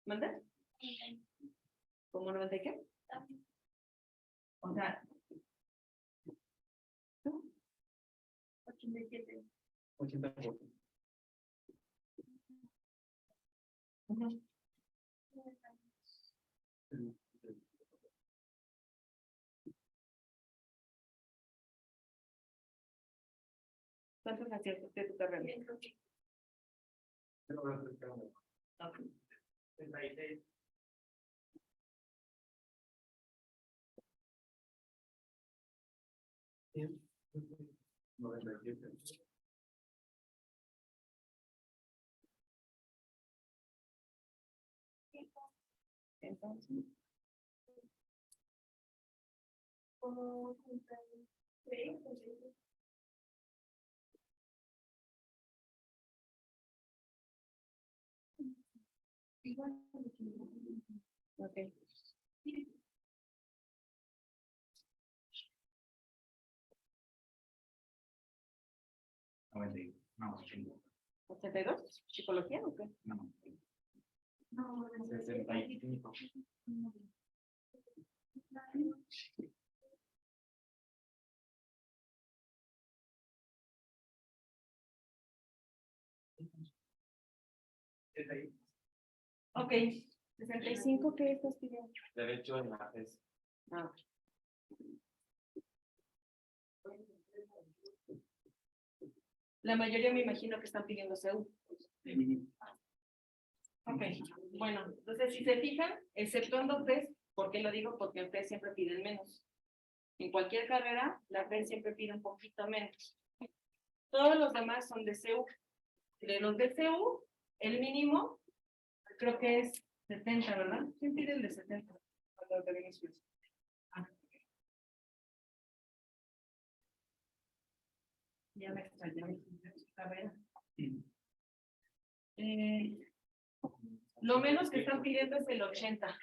¿Manda? ¿Cómo 90 y qué? O sea, 87. 80%. ujú. ¿Cuántos aciertos de tu carrera? Ok. 36. Sí. 97. Entonces, ok. 90. No, 80. 82, ¿psicología o qué? No. No, 65. Ok, 65, ¿qué estás pidiendo? Derecho en la tesis. Ah. La mayoría me imagino que están pidiendo CEU. Ok, bueno, entonces si se fijan, exceptuando PES, ¿por qué lo digo? Porque en PES siempre piden menos. En cualquier carrera, la PES siempre pide un poquito menos. Todos los demás son de CEU. De los de CEU, el mínimo creo que es 70, ¿verdad? ¿Quién pide el de 70? Ah. Ya me extrañé. A ver. Lo menos que están pidiendo es el 80.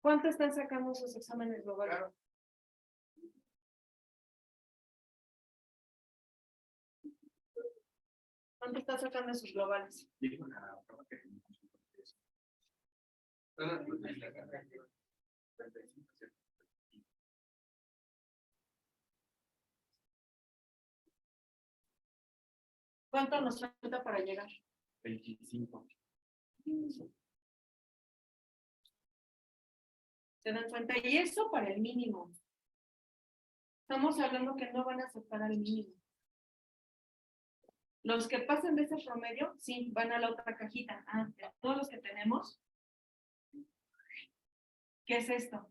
¿Cuánto están sacando sus exámenes globales? ¿Cuánto están sacando sus globales? Dijo la prueba que teníamos. ¿Cuánto nos falta para llegar? 25. ¿Se dan cuenta? Y eso para el mínimo. Estamos hablando que no van a aceptar al mínimo. Los que pasen de ese promedio, sí, van a la otra cajita. Ah, de todos los que tenemos. ¿Qué es esto?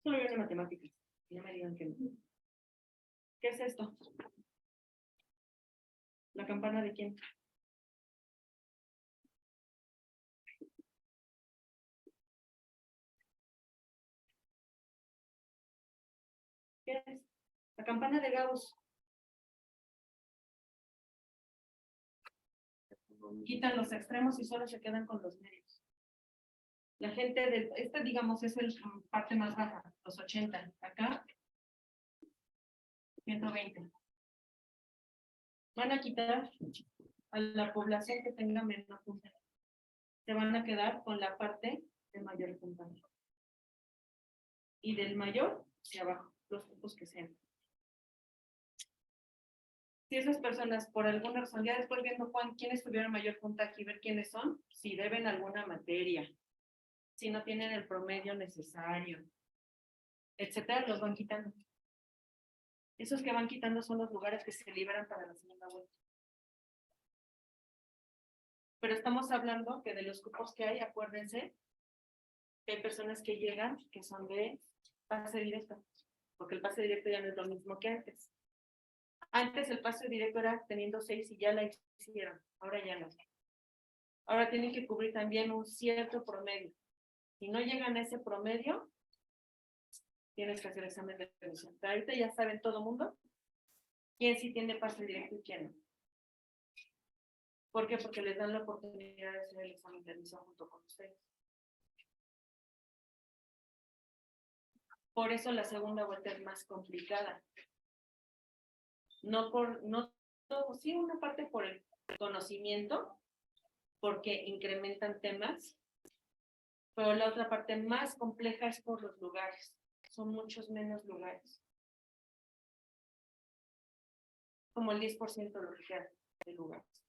Solo viene matemáticas. No me digan que no. ¿Qué es esto? ¿La campana de quién? ¿Qué es? La campana de Gauss. Quitan los extremos y solo se quedan con los medios. La gente de esta, digamos, es la parte más baja, los 80. Acá, 120. Van a quitar a la población que tenga menor puntaje. Se van a quedar con la parte de mayor puntaje. Y del mayor hacia abajo, los grupos que sean. Si esas personas, por alguna razón, ya después viendo quiénes tuvieron mayor puntaje y ver quiénes son, si deben alguna materia, si no tienen el promedio necesario, etcétera, los van quitando. Esos que van quitando son los lugares que se liberan para la segunda vuelta. Pero estamos hablando que de los grupos que hay, acuérdense, que hay personas que llegan que son de pase directo, porque el pase directo ya no es lo mismo que antes. Antes el pase directo era teniendo 6 y ya la hicieron, ahora ya no. Ahora tienen que cubrir también un cierto promedio. Si no llegan a ese promedio, tienes que hacer examen de revisión. Pero ahorita ya saben todo el mundo quién sí tiene pase directo y quién no. ¿Por qué? Porque les dan la oportunidad de hacer el examen de admisión junto con ustedes. Por eso la segunda vuelta es más complicada. No todo, sí, una parte por el conocimiento, porque incrementan temas, pero la otra parte más compleja es por los lugares. Son muchos menos lugares. Como el 10% lo que queda de lugares.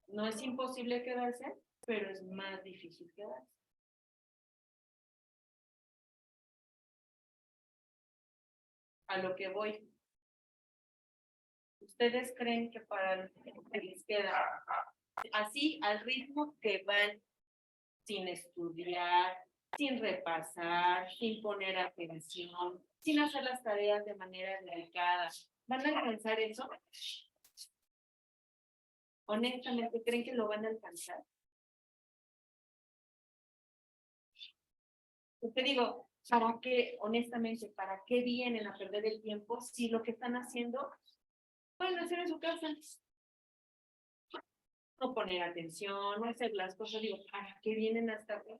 No es imposible quedarse, pero es más difícil quedarse. A lo que voy. ¿Ustedes creen que para lo que les queda, así al ritmo que van, sin estudiar, sin repasar, sin poner atención, sin hacer las tareas de manera dedicada, van a alcanzar eso? Honestamente, ¿creen que lo van a alcanzar? Pues te digo, ¿para qué, honestamente, para qué vienen a perder el tiempo si lo que están haciendo pueden hacer en su casa? No poner atención, no hacer las cosas, digo, ¿para qué vienen hasta acá?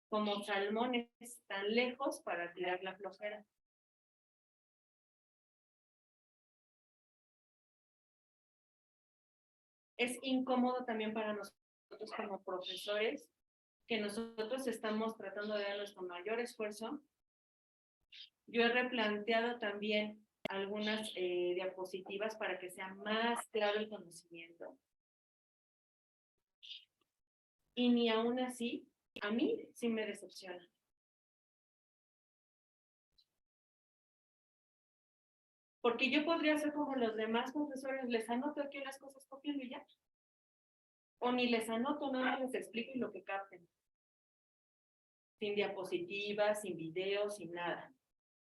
Como salmones tan lejos para tirar la flojera. Es incómodo también para nosotros como profesores, que nosotros estamos tratando de dar nuestro mayor esfuerzo. Yo he replanteado también algunas diapositivas para que sea más claro el conocimiento. Y ni aún así, a mí sí me decepciona. Porque yo podría ser como los demás profesores, les anoto aquí las cosas copiando y ya. O ni les anoto, nada les explico y lo que capten. Sin diapositivas, sin videos, sin nada.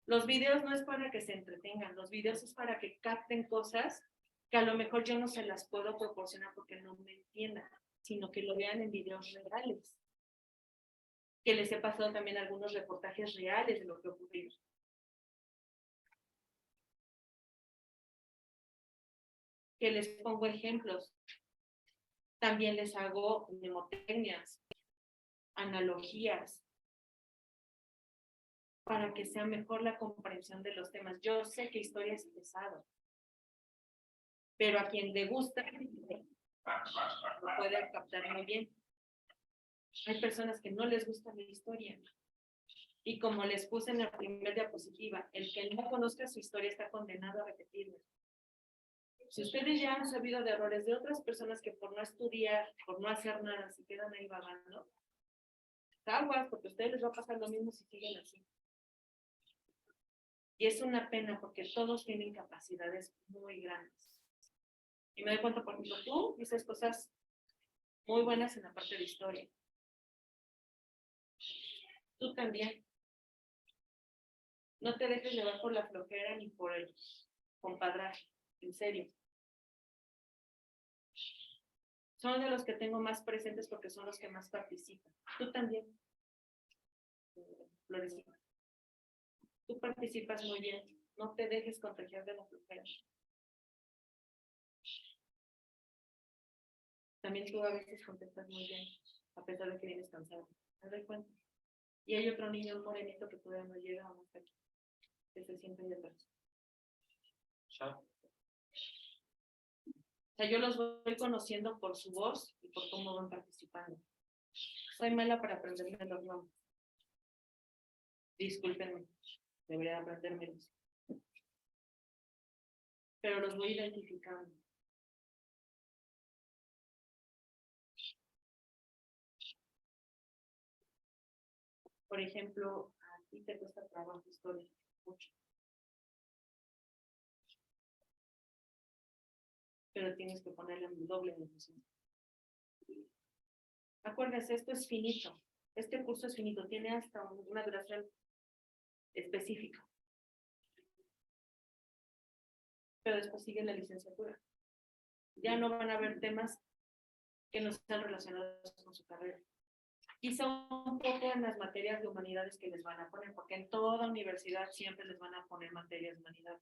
Los videos no es para que se entretengan, los videos es para que capten cosas que a lo mejor yo no se las puedo proporcionar porque no me entiendan, sino que lo vean en videos reales. Que les he pasado también algunos reportajes reales de lo que ocurrió. Que les pongo ejemplos. También les hago mnemotecnias, analogías, para que sea mejor la comprensión de los temas. Yo sé que historia es pesado, pero a quien le gusta, lo puede captar muy bien. Hay personas que no les gusta la historia. Y como les puse en la primera diapositiva, el que no conozca su historia está condenado a repetirla. Si ustedes ya han sabido de errores de otras personas que por no estudiar, por no hacer nada, se quedan ahí vagando, aguas, porque a ustedes les va a pasar lo mismo si siguen así. Y es una pena porque todos tienen capacidades muy grandes. Y me doy cuenta, por ejemplo, tú dices cosas muy buenas en la parte de historia. Tú también. No te dejes llevar por la flojera ni por el compadraje, en serio. Son de los que tengo más presentes porque son los que más participan. Tú también, Florecita. Tú participas muy bien. No te dejes contagiar de la flojera. También tú a veces contestas muy bien, a pesar de que vienes cansado. ¿Te das cuenta? Y hay otro niño, un morenito, que todavía no llega hasta aquí, que se siente de atrás. O sea, yo los voy conociendo por su voz y por cómo van participando. Soy mala para aprenderme los nombres. Discúlpenme, debería aprendérmelos. Pero los voy identificando. Por ejemplo, a ti te cuesta trabajo historia, mucho. Pero tienes que ponerle un doble de emoción. Acuérdense, esto es finito. Este curso es finito, tiene hasta una duración específica. Pero después sigue la licenciatura. Ya no van a haber temas que no están relacionados con su carrera. Quizá un poco en las materias de humanidades que les van a poner, porque en toda universidad siempre les van a poner materias de humanidades.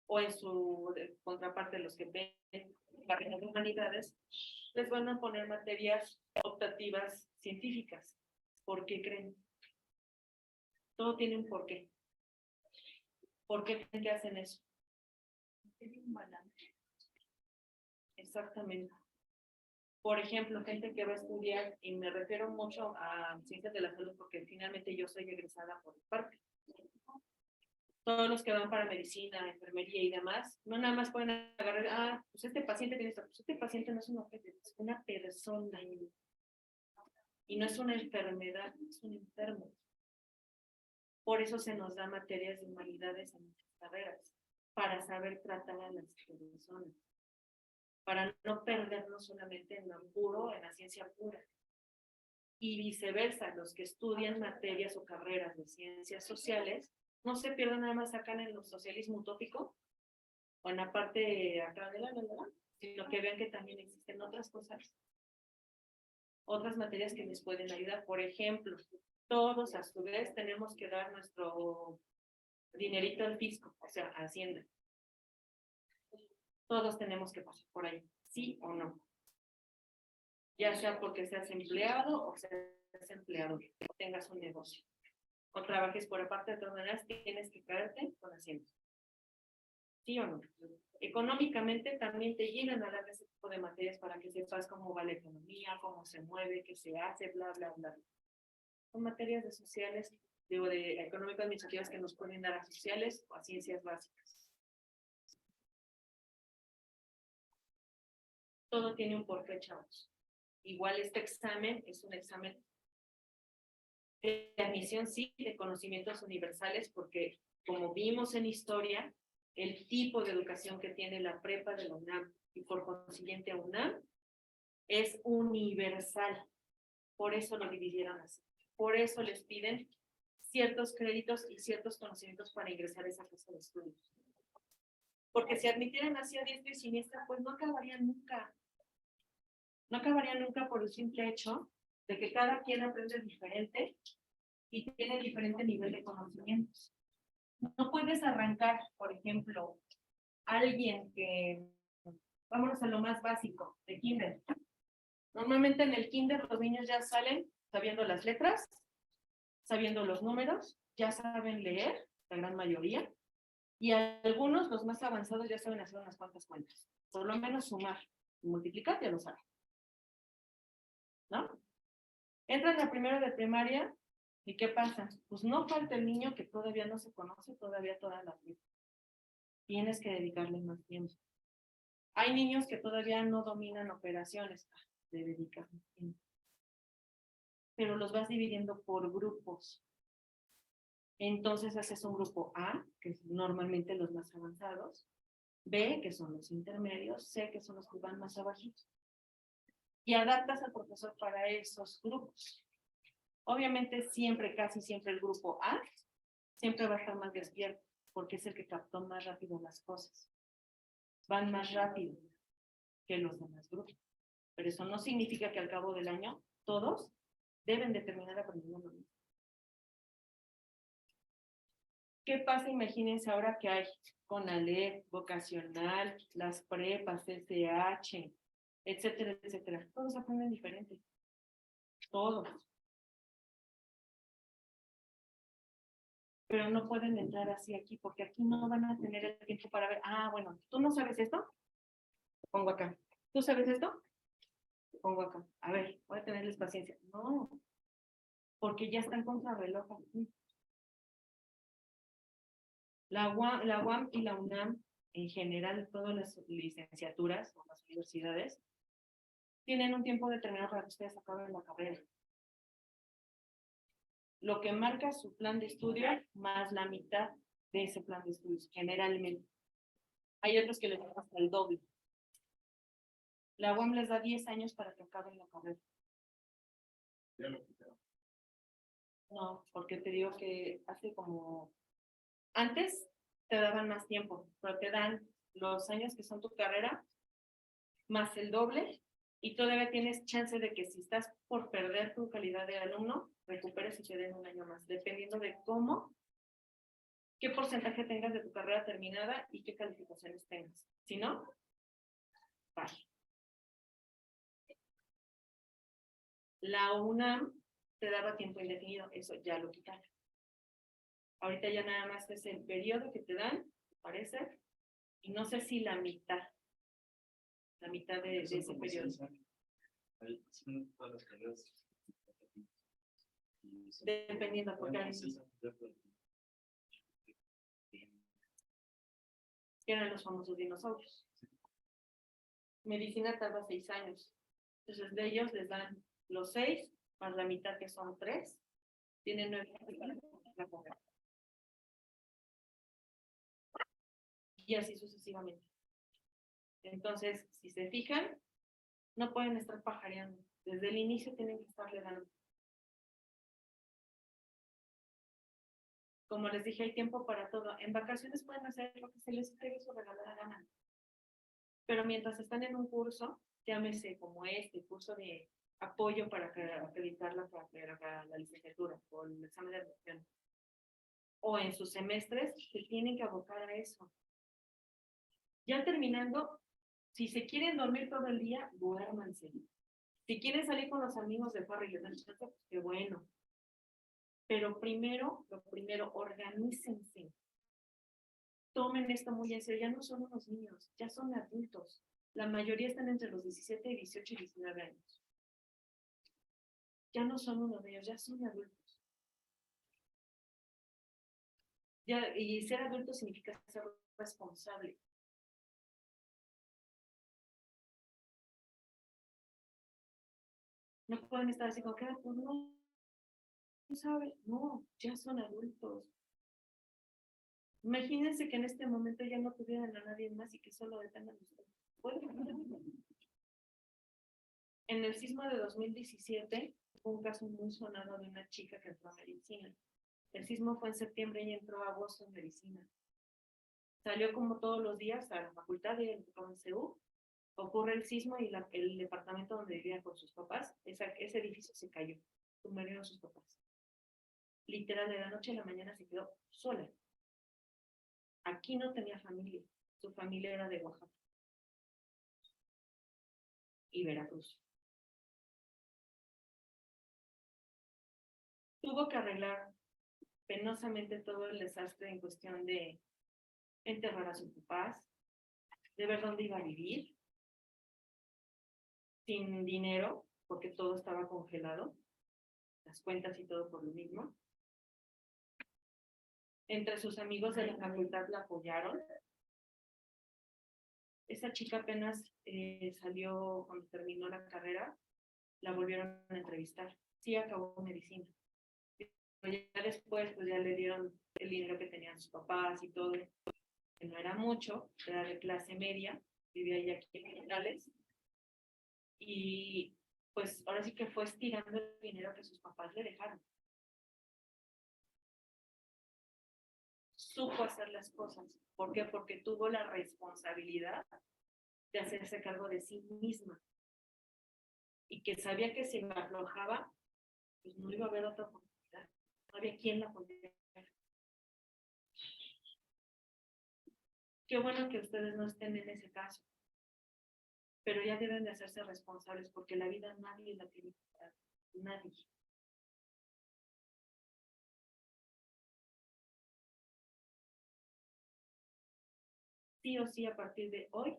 O en su contraparte, los que ven carreras de humanidades, les van a poner materias optativas científicas. ¿Por qué creen? Todo tiene un porqué. ¿Por qué creen que hacen eso? Exactamente. Por ejemplo, gente que va a estudiar, y me refiero mucho a ciencias de la salud, porque finalmente yo soy egresada por parte. Todos los que van para medicina, enfermería y demás, no nada más pueden agarrar, pues este paciente tiene esto, pues este paciente no es un objeto, es una persona. Y no es una enfermedad, es un enfermo. Por eso se nos da materias de humanidades en nuestras carreras, para saber tratar a las personas, para no perdernos solamente en lo puro, en la ciencia pura. Y viceversa, los que estudian materias o carreras de ciencias sociales, no se pierdan nada más acá en el socialismo utópico, o en la parte acá de la verdad, sino que vean que también existen otras cosas, otras materias que les pueden ayudar. Por ejemplo, todos a su vez tenemos que dar nuestro dinerito al fisco, o sea, a Hacienda. Todos tenemos que pasar por ahí, sí o no. Ya sea porque seas empleado o seas empleador, o tengas un negocio, o trabajes por aparte, de todas maneras tienes que caerte con Hacienda. ¿Sí o no? Económicamente también te llegan a dar ese tipo de materias para que sepas cómo va la economía, cómo se mueve, qué se hace, bla, bla, bla. Son materias de sociales, digo, de económico-administrativas que nos pueden dar a sociales o a ciencias básicas. Todo tiene un porqué, chavos. Igual este examen es un examen de admisión, sí, de conocimientos universales, porque como vimos en historia, el tipo de educación que tiene la prepa de la UNAM y por consiguiente UNAM es universal. Por eso lo dividieron así. Por eso les piden ciertos créditos y ciertos conocimientos para ingresar a esa casa de estudios. Porque si admitieran así a diestra y siniestra, pues no acabarían nunca. No acabarían nunca por el simple hecho de que cada quien aprende diferente y tiene diferente nivel de conocimientos. No puedes arrancar, por ejemplo, alguien que, vámonos a lo más básico, de kinder. Normalmente en el kinder los niños ya salen sabiendo las letras, sabiendo los números, ya saben leer, la gran mayoría, y algunos, los más avanzados, ya saben hacer unas cuantas cuentas. Por lo menos sumar y multiplicar ya lo saben. ¿No? Entran a primero de primaria, ¿y qué pasa? Pues no falta el niño que todavía no se conoce todavía toda la vida. Tienes que dedicarle más tiempo. Hay niños que todavía no dominan operaciones, le dedicas más tiempo. Pero los vas dividiendo por grupos. Entonces haces un grupo A, que es normalmente los más avanzados, B, que son los intermedios, C, que son los que van más abajitos. Y adaptas al profesor para esos grupos. Obviamente siempre, casi siempre el grupo A, siempre va a estar más despierto, porque es el que captó más rápido las cosas. Van más rápido que los demás grupos. Pero eso no significa que al cabo del año todos deben de terminar aprendiendo lo mismo. ¿Qué pasa? Imagínense ahora que hay CONALEP, vocacional, las prepas, SH, etcétera, etcétera. Todos aprenden diferente. Todos. Pero no pueden entrar así aquí, porque aquí no van a tener el tiempo para ver, bueno, ¿tú no sabes esto? Te pongo acá. ¿Tú sabes esto? Te pongo acá. A ver, voy a tenerles paciencia. No, porque ya están contra reloj aquí. La UAM y la UNAM, en general, todas las licenciaturas o las universidades, tienen un tiempo determinado para que ustedes acaben la carrera. Lo que marca su plan de estudio más la mitad de ese plan de estudios, generalmente. Hay otros que les dan hasta el doble. La UAM les da 10 años para que acaben la carrera. No, porque te digo que hace como... Antes te daban más tiempo, pero te dan los años que son tu carrera, más el doble, y todavía tienes chance de que si estás por perder tu calidad de alumno, recuperes y te den un año más, dependiendo de qué porcentaje tengas de tu carrera terminada y qué calificaciones tengas. Si no, vale. La UNAM te daba tiempo indefinido, eso ya lo quitaron. Ahorita ya nada más es el periodo que te dan, parece, y no sé si la mitad de ese periodo. Dependiendo, porque eran los famosos dinosaurios. Medicina tarda 6 años. Entonces, de ellos les dan los 6, más la mitad que son 3. Tienen 9 la carrera. Y así sucesivamente. Entonces, si se fijan, no pueden estar pajareando. Desde el inicio tienen que estarle dando. Como les dije, hay tiempo para todo. En vacaciones pueden hacer lo que se les pegue su regalada gana. Pero mientras están en un curso, llámese como curso de apoyo para acreditar la licenciatura o el examen de admisión, o en sus semestres, se tienen que abocar a eso. Ya terminando, si se quieren dormir todo el día, duérmanse. Si quieren salir con los amigos de farra y les dan chance, pues qué bueno. Pero lo primero, organícense. Tomen esto muy en serio. Ya no son unos niños, ya son adultos. La mayoría están entre los 17, 18 y 19 años. Ya no son unos de ellos, ya son adultos. Ya, y ser adulto significa ser responsable. No pueden estar así como que, pues no sabe. No, ya son adultos. Imagínense que en este momento ya no tuvieran a nadie más y que solo detengan ustedes. En el sismo de 2017 fue un caso muy sonado de una chica que entró a medicina. El sismo fue en septiembre y entró a agosto en medicina. Salió como todos los días a la facultad de CEU. Ocurre el sismo y el departamento donde vivía con sus papás, ese edificio se cayó. Murieron sus papás. Literal, de la noche a la mañana se quedó sola. Aquí no tenía familia. Su familia era de Oaxaca y Veracruz. Tuvo que arreglar penosamente todo el desastre en cuestión de enterrar a sus papás, de ver dónde iba a vivir, sin dinero, porque todo estaba congelado, las cuentas y todo por lo mismo. Entre sus amigos de la facultad la apoyaron. Esa chica apenas salió, cuando terminó la carrera, la volvieron a entrevistar. Sí acabó medicina. Pero ya después, pues ya le dieron el dinero que tenían sus papás y todo, que no era mucho, era de clase media, vivía ya aquí en Generales. Y pues ahora sí que fue estirando el dinero que sus papás le dejaron. Supo hacer las cosas. ¿Por qué? Porque tuvo la responsabilidad de hacerse cargo de sí misma. Y que sabía que si me aflojaba, pues no iba a haber otra oportunidad. No había quien la pudiera. Qué bueno que ustedes no estén en ese caso. Pero ya deben de hacerse responsables porque la vida nadie la tiene que dar. Nadie. Sí o sí, a partir de hoy,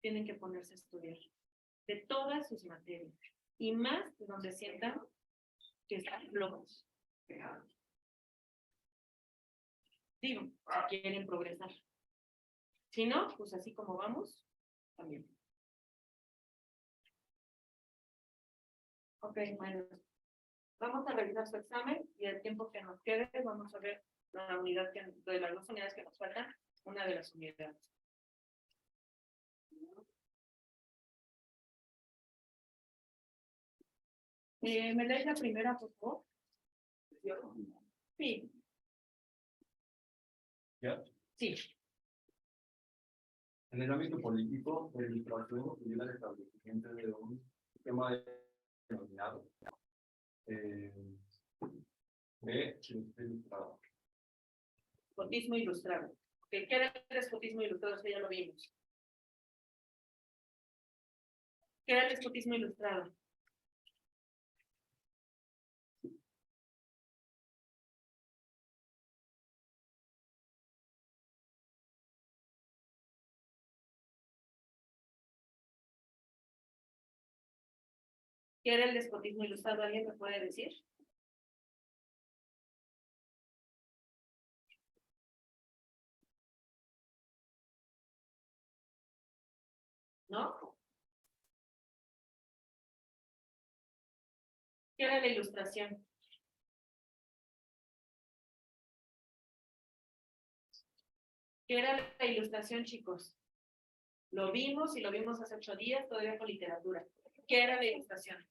tienen que ponerse a estudiar. De todas sus materias. Y más de donde sientan que están flojos. Digo, si quieren progresar. Si no, pues así como vamos, también. Ok, bueno. Vamos a revisar su examen y el tiempo que nos quede, vamos a ver la unidad de las 2 unidades que nos faltan, una de las unidades. ¿Me lees la primera, por favor? Sí. ¿Ya? Sí. En el ámbito político, el trabajo ayuda al establecimiento de un sistema denominado ilustrado. Despotismo ilustrado. ¿Qué era el despotismo ilustrado? Eso ya lo vimos. ¿Qué era el despotismo ilustrado? ¿Qué era el despotismo ilustrado? ¿Alguien me puede decir? ¿No? ¿Qué era la ilustración? ¿Qué era la ilustración, chicos? Lo vimos y lo vimos hace 8 días, todavía con literatura. ¿Qué era la ilustración?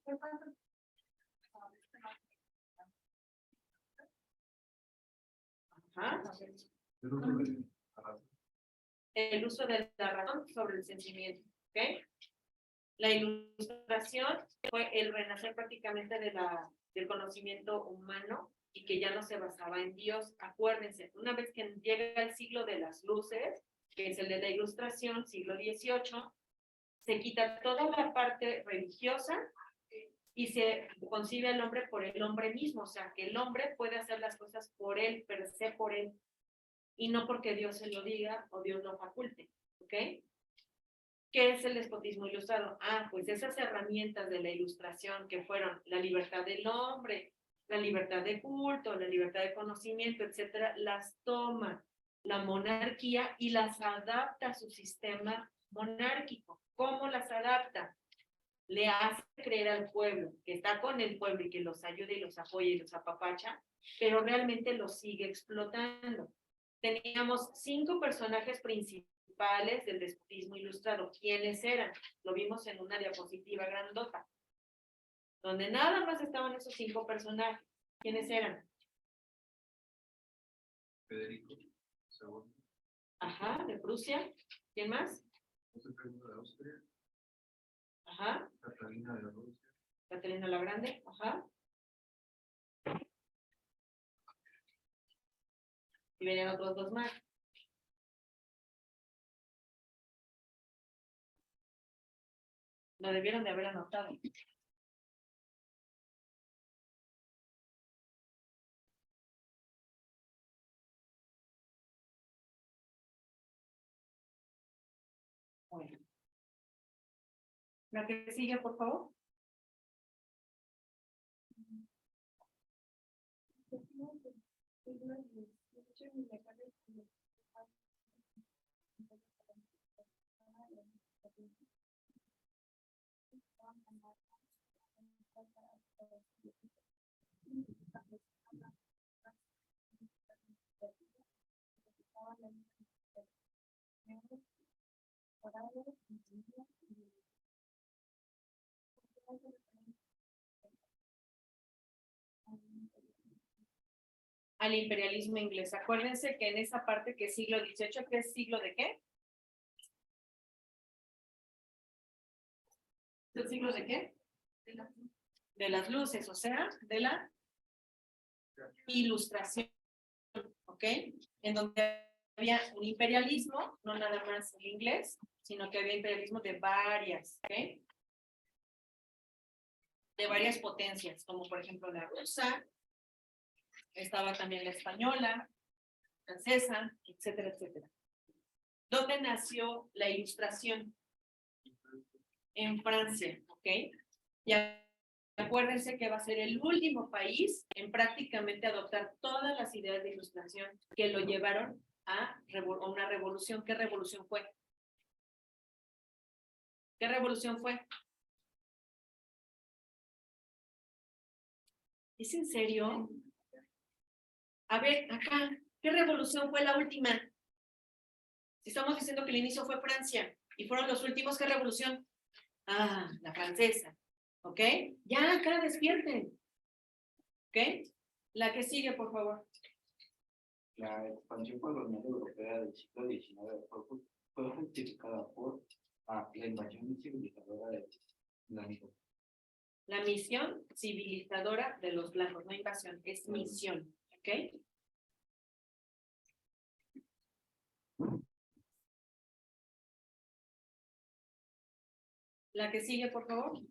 Ajá. El uso de la razón sobre el sentimiento. ¿Ok? La ilustración fue el renacer prácticamente del conocimiento humano y que ya no se basaba en Dios. Acuérdense, una vez que llega el siglo de las luces, que es el de la ilustración, siglo XVIII, se quita toda la parte religiosa y se concibe al hombre por el hombre mismo, o sea, que el hombre puede hacer las cosas por él, per se por él, y no porque Dios se lo diga o Dios lo faculte, ¿ok? ¿Qué es el despotismo ilustrado? Pues esas herramientas de la ilustración que fueron la libertad del hombre, la libertad de culto, la libertad de conocimiento, etcétera, las toma la monarquía y las adapta a su sistema monárquico. ¿Cómo las adapta? Le hace creer al pueblo que está con el pueblo y que los ayuda y los apoya y los apapacha, pero realmente los sigue explotando. Teníamos 5 personajes principales del despotismo ilustrado. ¿Quiénes eran? Lo vimos en una diapositiva grandota, donde nada más estaban esos 5 personajes. ¿Quiénes eran? Federico II. Ajá, de Prusia. ¿Quién más? José I de Austria. Ajá. Catalina de Rusia. Catalina la Grande. Ajá. Y venían otros 2 más. Lo debieron de haber anotado. Bueno. La que sigue, por favor. Al imperialismo inglés. Acuérdense que en esa parte que es siglo XVIII, ¿qué es siglo de qué? ¿El siglo de qué? De las luces, o sea, de la ilustración, ¿ok? En donde había un imperialismo, no nada más el inglés, sino que había imperialismo de varias, ¿ok? De varias potencias, como por ejemplo la rusa, estaba también la española, francesa, etcétera, etcétera. ¿Dónde nació la ilustración? En Francia, ¿ok? Y acuérdense que va a ser el último país en prácticamente adoptar todas las ideas de ilustración que lo llevaron a una revolución. ¿Qué revolución fue? ¿Qué revolución fue? ¿Es en serio? A ver, acá, ¿qué revolución fue la última? Si estamos diciendo que el inicio fue Francia y fueron los últimos, ¿qué revolución? La francesa. ¿Ok? Ya, acá despierten. ¿Ok? La que sigue, por favor. La expansión colonial europea del siglo XIX fue justificada por la invasión civilizadora de blancos. La misión civilizadora de los blancos, no invasión, es misión. ¿Ok? La que sigue, por favor.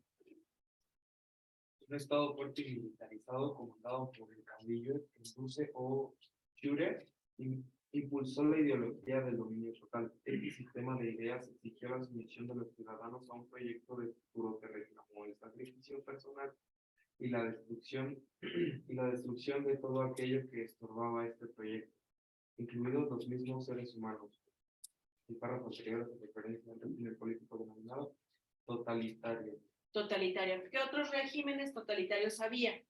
Un estado fuerte y militarizado comandado por el caudillo Induce o Führer Impulsó la ideología del dominio total. Este sistema de ideas exigió la sumisión de los ciudadanos a un proyecto de futuro que reclamó el sacrificio personal y la destrucción de todo aquello que estorbaba este proyecto, incluidos los mismos seres humanos. El párrafo anterior hace referencia al régimen político denominado totalitario. Totalitario. ¿Qué otros regímenes totalitarios había?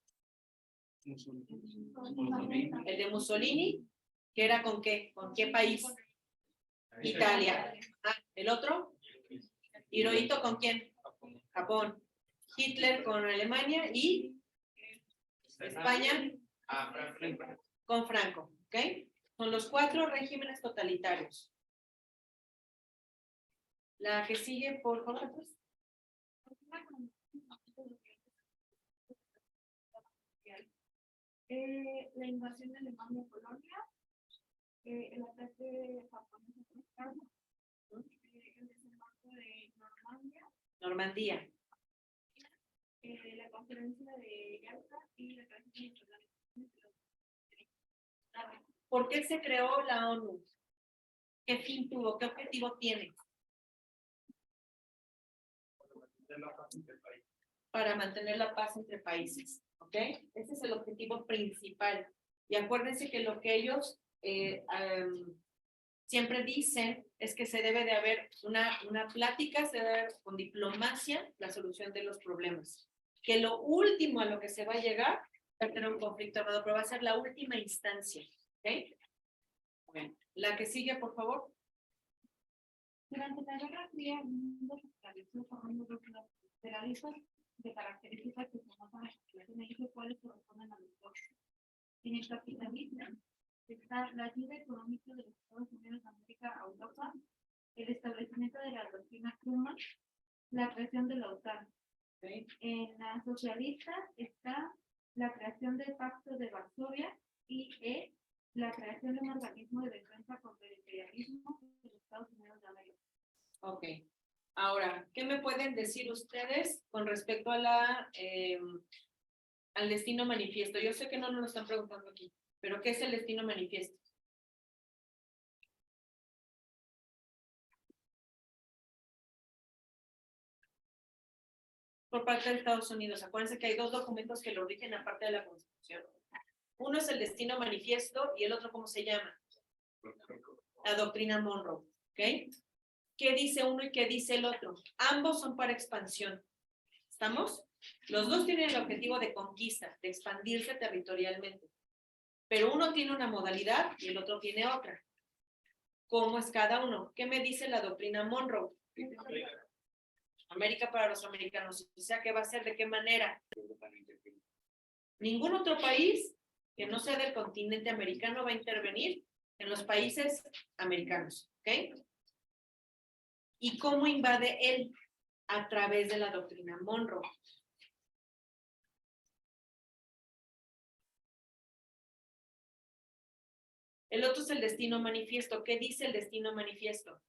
El de Mussolini, que era ¿con qué? ¿Con qué país? Italia. Ah, ¿el otro? Hirohito, ¿con quién? Japón. Hitler con Alemania y España con Franco. ¿Ok? Son los 4 regímenes totalitarios. La que sigue, por favor. Pues. La invasión de Alemania a Polonia, el ataque japonés a Pearl Harbor, el desembarco de Normandía. la conferencia de Yalta y la transición internacional. ¿Por qué se creó la ONU? ¿Qué fin tuvo? ¿Qué objetivo tiene? Para mantener la paz entre países. ¿Ok? Ese es el objetivo principal. Y acuérdense que lo que ellos siempre dicen es que se debe de haber una plática, se debe haber con diplomacia la solución de los problemas. Que lo último a lo que se va a llegar va a tener un conflicto armado, pero va a ser la última instancia. ¿Ok? Bueno, la que sigue, por favor. Durante la Guerra Fría, el mundo se estableció formando grupos federalistas de características que se notan en la población y que cuáles corresponden a los dos. En el capitalismo está la ayuda económica de los Estados Unidos de América a Europa, el establecimiento de la doctrina Truman, la creación de la OTAN. En la socialista está la creación del Pacto de Varsovia y la creación de un organismo de defensa contra el imperialismo de los Estados Unidos de América. Ok. Ahora, ¿qué me pueden decir ustedes con respecto a la al destino manifiesto? Yo sé que no nos lo están preguntando aquí, pero ¿qué es el destino manifiesto? Por parte de Estados Unidos. Acuérdense que hay 2 documentos que lo rigen aparte de la Constitución. Uno es el destino manifiesto y el otro, ¿cómo se llama? La doctrina Monroe. ¿Ok? ¿Qué dice uno y qué dice el otro? Ambos son para expansión. ¿Estamos? Los dos tienen el objetivo de conquista, de expandirse territorialmente. Pero uno tiene una modalidad y el otro tiene otra. ¿Cómo es cada uno? ¿Qué me dice la doctrina Monroe? América para los americanos. O sea, ¿qué va a ser? ¿De qué manera? Ningún otro país que no sea del continente americano va a intervenir en los países americanos. ¿Ok? ¿Y cómo invade él? A través de la doctrina Monroe. El otro es el destino manifiesto. ¿Qué dice el destino manifiesto?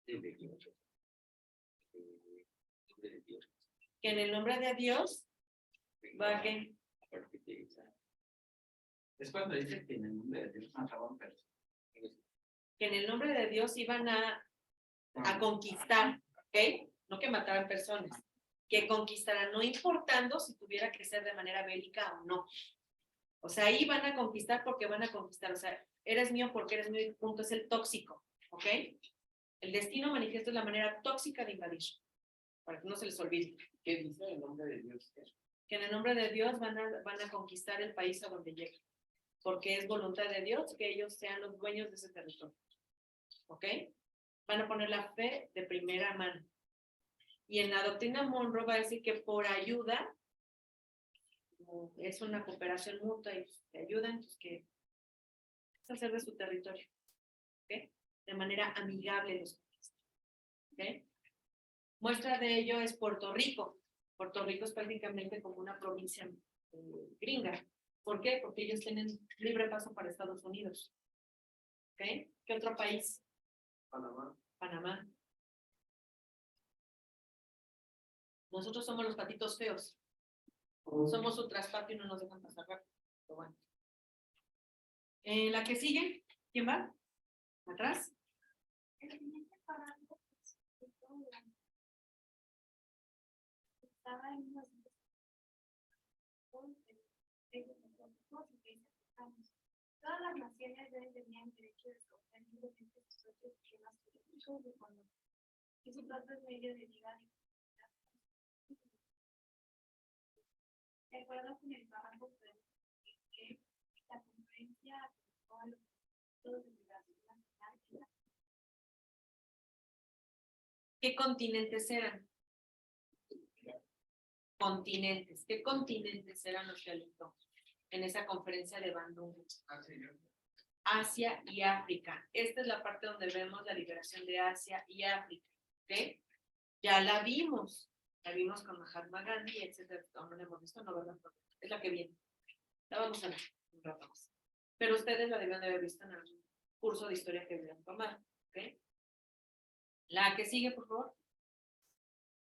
Que en el nombre de Dios va a que Es cuando dice que en el nombre de Dios mataban personas. en el nombre de Dios iban a conquistar, ¿ok? No que mataran personas, que conquistaran, no importando si tuviera que ser de manera bélica o no. O sea, ahí van a conquistar porque van a conquistar. O sea, eres mío porque eres mío, punto, es el tóxico, ¿ok? El destino manifiesto es la manera tóxica de invadir, para que no se les olvide. ¿Qué dice el nombre de Dios? Que en el nombre de Dios van a conquistar el país a donde lleguen, porque es voluntad de Dios que ellos sean los dueños de ese territorio. ¿Ok? Van a poner la fe de primera mano. Y en la doctrina Monroe va a decir que por ayuda, es una cooperación mutua y te ayudan, pues que es hacer de su territorio. ¿Ok? De manera amigable los conquistan. ¿Ok? Muestra de ello es Puerto Rico. Puerto Rico es prácticamente como una provincia gringa. ¿Por qué? Porque ellos tienen libre paso para Estados Unidos. ¿Ok? ¿Qué otro país? Panamá. Panamá. Nosotros somos los patitos feos. Somos su traspatio y no nos dejan pasar rápido. Pero bueno. La que sigue, ¿quién va? ¿Atrás? El siguiente párrafo estaba en unos todas las naciones deben tener derecho de escoger libremente sus propios sistemas políticos de economía y sus propios medios de vida. De acuerdo con el párrafo que la conferencia aprobó a los todos de migración nacional. ¿Qué continentes eran? Continentes. ¿Qué continentes eran los que alistó en esa conferencia de Bandung? Asia y África. Esta es la parte donde vemos la liberación de Asia y África. ¿Ok? Ya la vimos con Mahatma Gandhi, etcétera. No la hemos visto, no, ¿verdad? Es la que viene. La vamos a ver un rato más. Pero ustedes la deben de haber visto en el curso de historia que deben tomar. ¿Ok? La que sigue, por favor.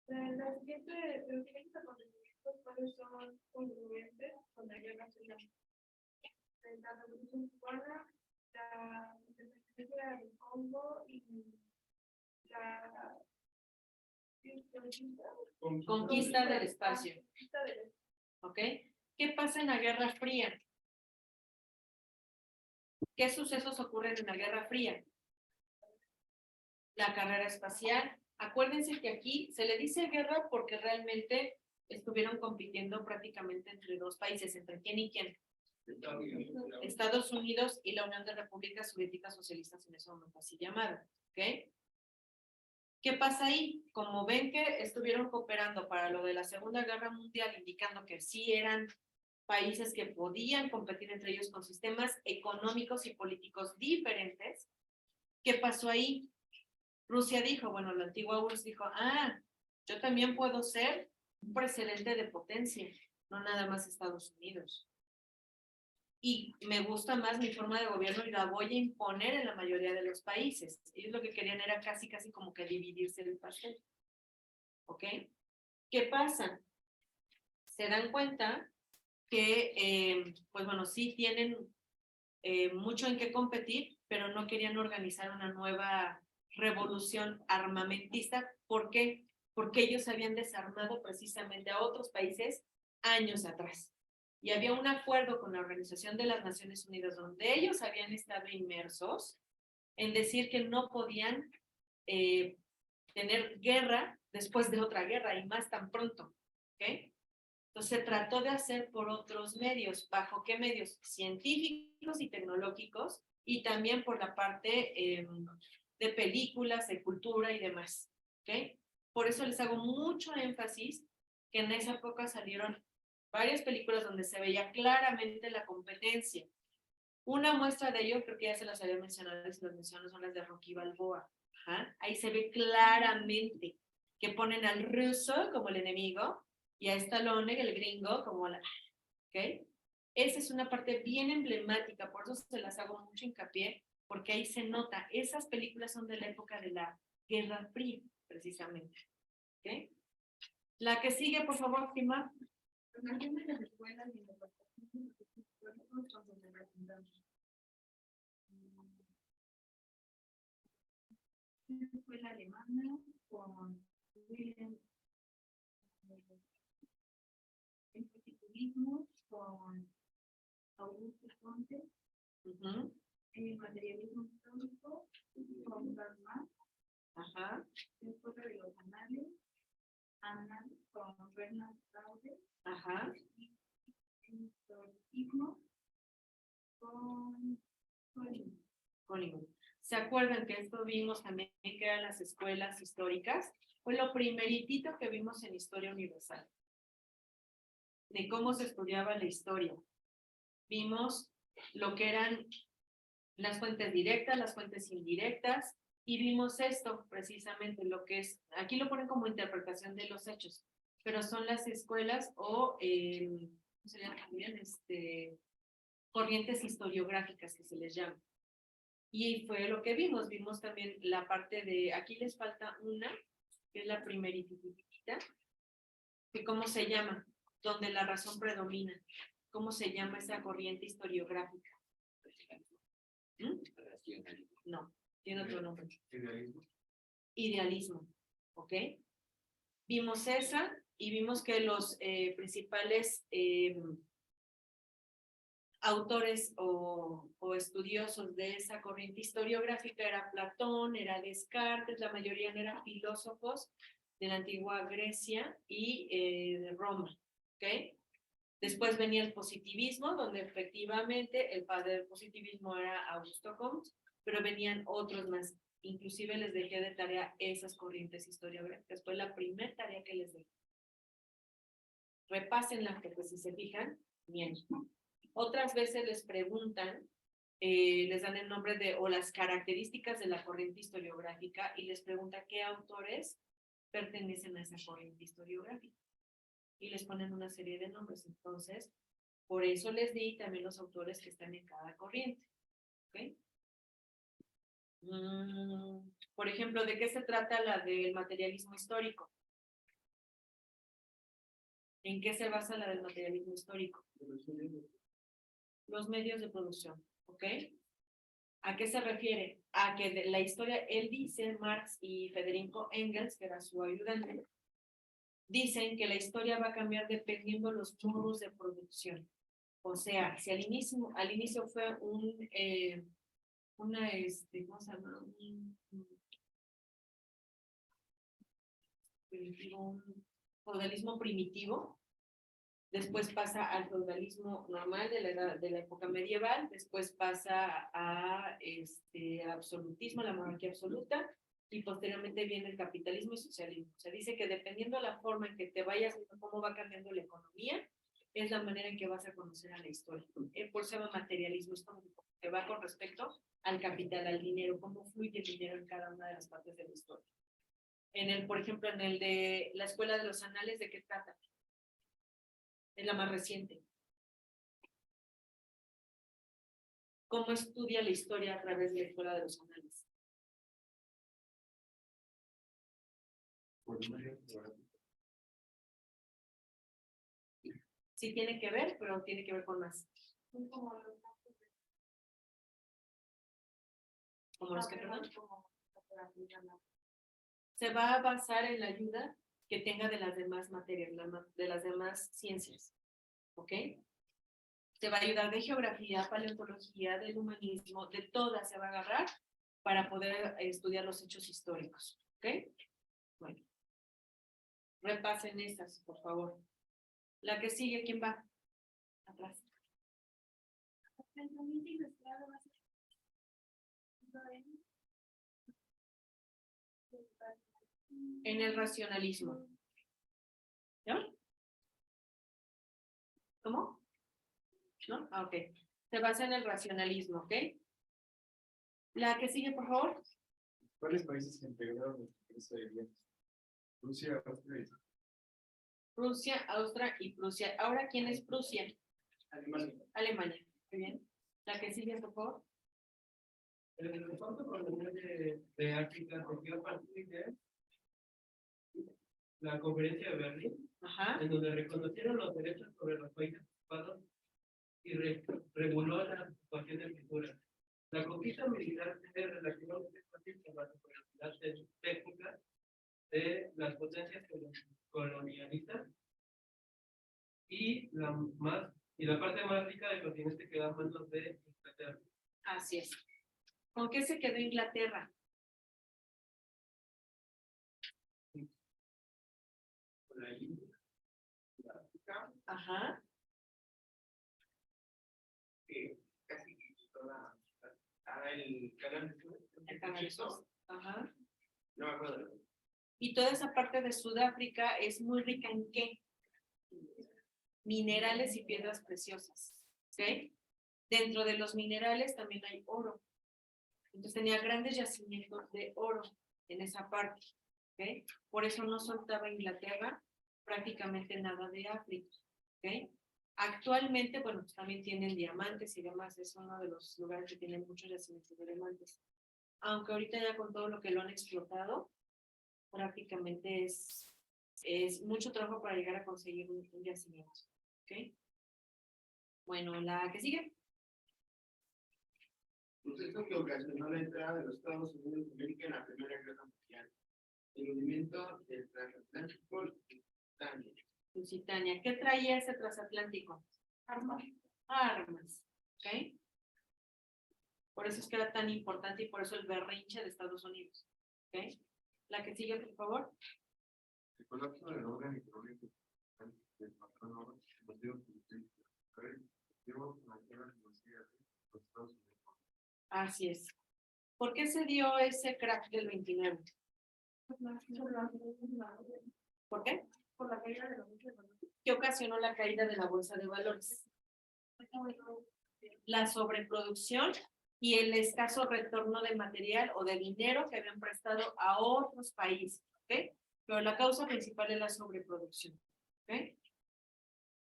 La siguiente acontecimientos cuáles son congruentes con la guerra civil. La revolución cubana, la independencia del Congo y la Conquista del espacio. ¿Ok? ¿Qué pasa en la Guerra Fría? ¿Qué sucesos ocurren en la Guerra Fría? La carrera espacial. Acuérdense que aquí se le dice guerra porque realmente estuvieron compitiendo prácticamente entre dos países. ¿Entre quién y quién? Estados Unidos y la Unión de Repúblicas Soviéticas Socialistas en ese momento así llamada. ¿Ok? ¿Qué pasa ahí? Como ven que estuvieron cooperando para lo de la Segunda Guerra Mundial, indicando que sí eran países que podían competir entre ellos con sistemas económicos y políticos diferentes, ¿qué pasó ahí? Rusia dijo, bueno, la antigua URSS dijo, yo también puedo ser un precedente de potencia, no nada más Estados Unidos. Y me gusta más mi forma de gobierno y la voy a imponer en la mayoría de los países. Ellos lo que querían era casi como que dividirse el pastel. ¿Ok? ¿Qué pasa? Se dan cuenta que, pues bueno, sí tienen mucho en qué competir, pero no querían organizar una nueva revolución armamentista. ¿Por qué? Porque ellos habían desarmado precisamente a otros países años atrás. Y había un acuerdo con la Organización de las Naciones Unidas donde ellos habían estado inmersos en decir que no podían tener guerra después de otra guerra y más tan pronto. ¿Ok? Entonces se trató de hacer por otros medios. ¿Bajo qué medios? Científicos y tecnológicos y también por la parte de películas, de cultura y demás. ¿Ok? Por eso les hago mucho énfasis que en esa época salieron varias películas donde se veía claramente la competencia. Una muestra de ello, creo que ya se las había mencionado, y se las menciono, son las de Rocky Balboa. Ajá. Ahí se ve claramente que ponen al ruso como el enemigo y a Stallone, el gringo, como la... ¿Ok? Esa es una parte bien emblemática, por eso se las hago mucho hincapié, porque ahí se nota, esas películas son de la época de la Guerra Fría, precisamente. ¿Ok? La que sigue, por favor, Fima. Fue la alemana con Wilhelm, el positivismo con Augusto Comte, el materialismo histórico con Karl Marx, después de los anales, Anna con Bernard Raude, el historicismo con Hollywood. ¿Se acuerdan que esto vimos también que eran las escuelas históricas? Fue lo primeritito que vimos en Historia Universal, de cómo se estudiaba la historia. Vimos lo que eran las fuentes directas, las fuentes indirectas, y vimos esto precisamente, lo que es, aquí lo ponen como interpretación de los hechos, pero son las escuelas o, ¿cómo se llama también? Corrientes historiográficas que se les llama. Y fue lo que vimos también la parte de, aquí les falta una, que es la primeritita, que ¿cómo se llama? Donde la razón predomina. ¿Cómo se llama esa corriente historiográfica? ¿Mm? No, tiene otro nombre. Idealismo. Idealismo, ¿ok? Vimos esa y vimos que los principales autores o estudiosos de esa corriente historiográfica era Platón, era Descartes, la mayoría eran filósofos de la antigua Grecia y de Roma, ¿ok? Después venía el positivismo, donde efectivamente el padre del positivismo era Augusto Comte, pero venían otros más. Inclusive les dejé de tarea esas corrientes historiográficas. Fue la primera tarea que les dejé. Repásenla, porque si se fijan, bien. Otras veces les preguntan, les dan el nombre de, o las características de la corriente historiográfica, y les pregunta qué autores pertenecen a esa corriente historiográfica. Y les ponen una serie de nombres. Entonces, por eso les di también los autores que están en cada corriente. ¿Ok? Por ejemplo, ¿de qué se trata la del materialismo histórico? ¿En qué se basa la del materialismo histórico? Los medios de producción. ¿Ok? ¿A qué se refiere? A que de la historia, él dice, Marx y Federico Engels, que era su ayudante, dicen que la historia va a cambiar dependiendo de los modos de producción. O sea, si al inicio fue ¿cómo se llama? Un feudalismo primitivo, después pasa al feudalismo normal de la época medieval, después pasa a absolutismo, la monarquía absoluta, y posteriormente viene el capitalismo y socialismo. Se dice que dependiendo de la forma en que te vayas, cómo va cambiando la economía, es la manera en que vas a conocer a la historia. Por eso se llama materialismo histórico, que va con respecto al capital, al dinero, cómo fluye el dinero en cada una de las partes de la historia. Por ejemplo, en el de la Escuela de los Anales, ¿de qué trata? Es la más reciente. ¿Cómo estudia la historia a través de la Escuela de los Anales? Sí tiene que ver, pero tiene que ver con más. Como los que perdón. Se va a basar en la ayuda que tenga de las demás materias, de las demás ciencias. ¿Ok? Se va a ayudar de geografía, paleontología, del humanismo, de todas se va a agarrar para poder estudiar los hechos históricos. ¿Ok? Bueno. Repasen estas, por favor. La que sigue, ¿quién va? Atrás. En el racionalismo. ¿Ya? ¿Cómo? ¿No? Ah, ok. Se basa en el racionalismo, ¿ok? La que sigue, por favor. ¿Cuáles países se integraron en el proceso de Viena? Rusia, Austria y Rusia, Austria y Prusia. Ahora, ¿quién es Prusia? Alemania. Alemania. Muy bien. La que sigue, por favor. El reparto colonial de África surgió a partir de la conferencia de Berlín, Ajá. en donde reconocieron los derechos sobre los países ocupados y reguló la ocupación de cultura. La conquista militar se relacionó fácil con la superioridad técnica de las potencias colonialistas y la parte más rica del continente quedó a manos de Inglaterra. Así es. ¿Con qué se quedó Inglaterra? Con la India, la África, Ajá. que casi toda el canal de Suez. El canal de Suez. Ajá. No me acuerdo. Y toda esa parte de Sudáfrica es muy rica en ¿qué? Minerales y piedras preciosas. ¿Ok? Dentro de los minerales también hay oro. Entonces tenía grandes yacimientos de oro en esa parte. ¿Ok? Por eso no soltaba Inglaterra prácticamente nada de África. ¿Ok? Actualmente, bueno, pues también tienen diamantes y demás. Es uno de los lugares que tienen muchos yacimientos de diamantes. Aunque ahorita ya con todo lo que lo han explotado, prácticamente es mucho trabajo para llegar a conseguir un yacimiento. ¿Ok? Bueno, la que sigue. Proceso que ocasionó la entrada de los Estados Unidos de América en la Primera Guerra Mundial. El hundimiento del transatlántico Lusitania. Lusitania. ¿Qué traía ese transatlántico? Armas. Armas. ¿Ok? Por eso es que era tan importante y por eso el berrinche de Estados Unidos. ¿Ok? La que sigue, por favor. El colapso del orden económico del patrón oro, motivo la guerra financiera de los Estados Unidos. Así es. ¿Por qué se dio ese crack del 29? ¿Por qué? Por la caída de los precios de los ¿Qué ocasionó la caída de la bolsa de valores? La sobreproducción y el escaso retorno de material o de dinero que habían prestado a otros países, ¿ok? Pero la causa principal es la sobreproducción, ¿ok?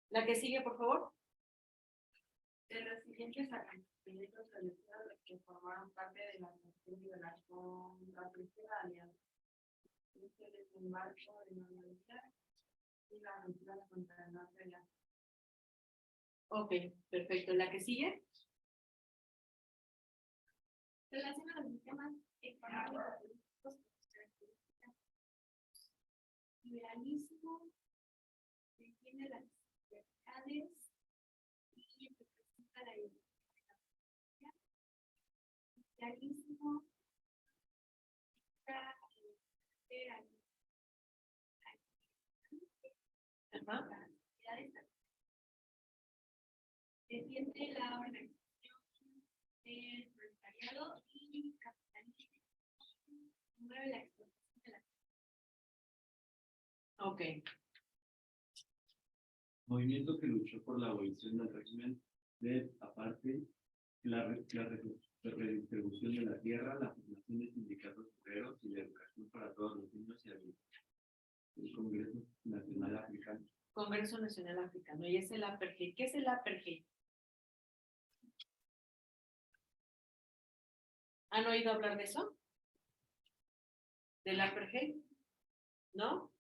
La que sigue, por favor. De los siguientes acontecimientos realizados que formaron parte de la nación de la contratercera alianza. Este desembarco de Normandía y la aventura contra el norte de la. Ok, perfecto. La que sigue. Relaciona los sistemas económicos liberalismo, defiende las libertades y representa la identidad. Socialismo, defiende la organización del proletariado y capitalismo, promueve la explotación de la. Ok. Movimiento que luchó por la abolición del régimen de aparte, la redistribución de la tierra, la formación de sindicatos obreros y la educación para todos los niños y adultos. El Congreso Nacional Africano. Congreso Nacional Africano. Y es el apartheid. ¿Qué es el apartheid? ¿Han oído hablar de eso? ¿Del apartheid? ¿No?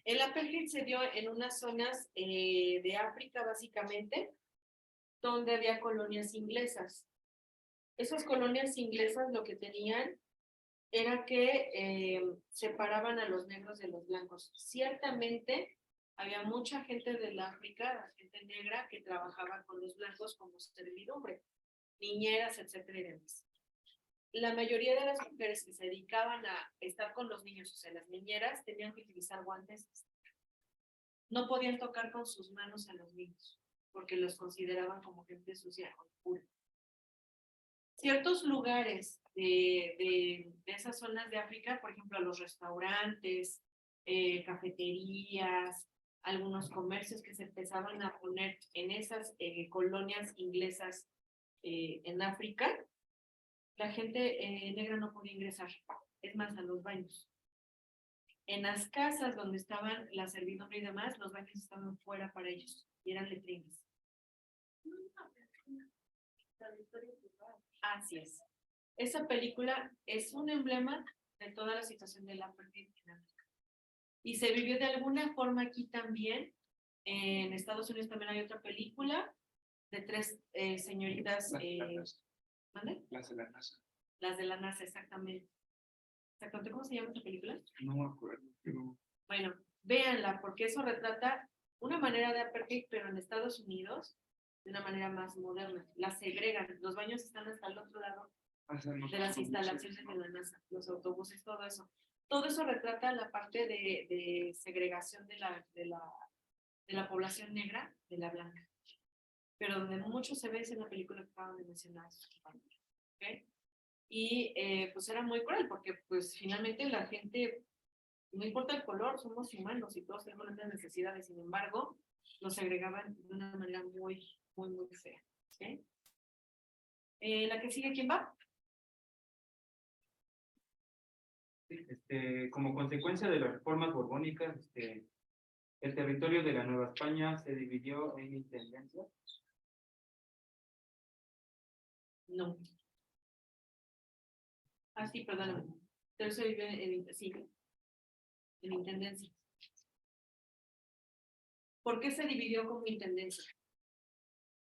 El apartheid se dio en unas zonas de África, básicamente, donde había colonias inglesas. Esas colonias inglesas lo que tenían era que separaban a los negros de los blancos. Ciertamente había mucha gente del África, gente negra, que trabajaba con los blancos como servidumbre, niñeras, etcétera y demás. La mayoría de las mujeres que se dedicaban a estar con los niños, o sea, las niñeras, tenían que utilizar guantes. No podían tocar con sus manos a los niños, porque los consideraban como gente sucia o pura. Ciertos lugares de esas zonas de África, por ejemplo, los restaurantes, cafeterías, algunos comercios que se empezaban a poner en esas colonias inglesas en África, la gente negra no podía ingresar, es más, a los baños. En las casas donde estaban la servidumbre y demás, los baños estaban fuera para ellos, y eran letrinas. Así es. Esa película es un emblema de toda la situación de la apartheid en África. Y se vivió de alguna forma aquí también. En Estados Unidos también hay otra película de tres señoritas. ¿Mande? Las de la NASA. Las de la NASA, exactamente. Exactamente, ¿cómo se llama esta película? No me acuerdo. Pero... Bueno, véanla, porque eso retrata una manera de apartheid, pero en Estados Unidos, de una manera más moderna. La segregan, los baños están hasta el otro lado de las instalaciones de la NASA, los autobuses, todo eso. Todo eso retrata la parte de segregación de la población negra de la blanca. Pero donde mucho se ve es en la película que acaban de mencionar. ¿Okay? Y pues era muy cruel, porque pues finalmente la gente, no importa el color, somos humanos y todos tenemos las necesidades, sin embargo, los segregaban de una manera muy, muy, muy fea. ¿Okay? La que sigue, ¿quién va? Como consecuencia de las reformas borbónicas, el territorio de la Nueva España se dividió en intendencias. No. Ah, sí, perdóname. Pero se vive en intendencia. ¿Por qué se dividió como intendencia?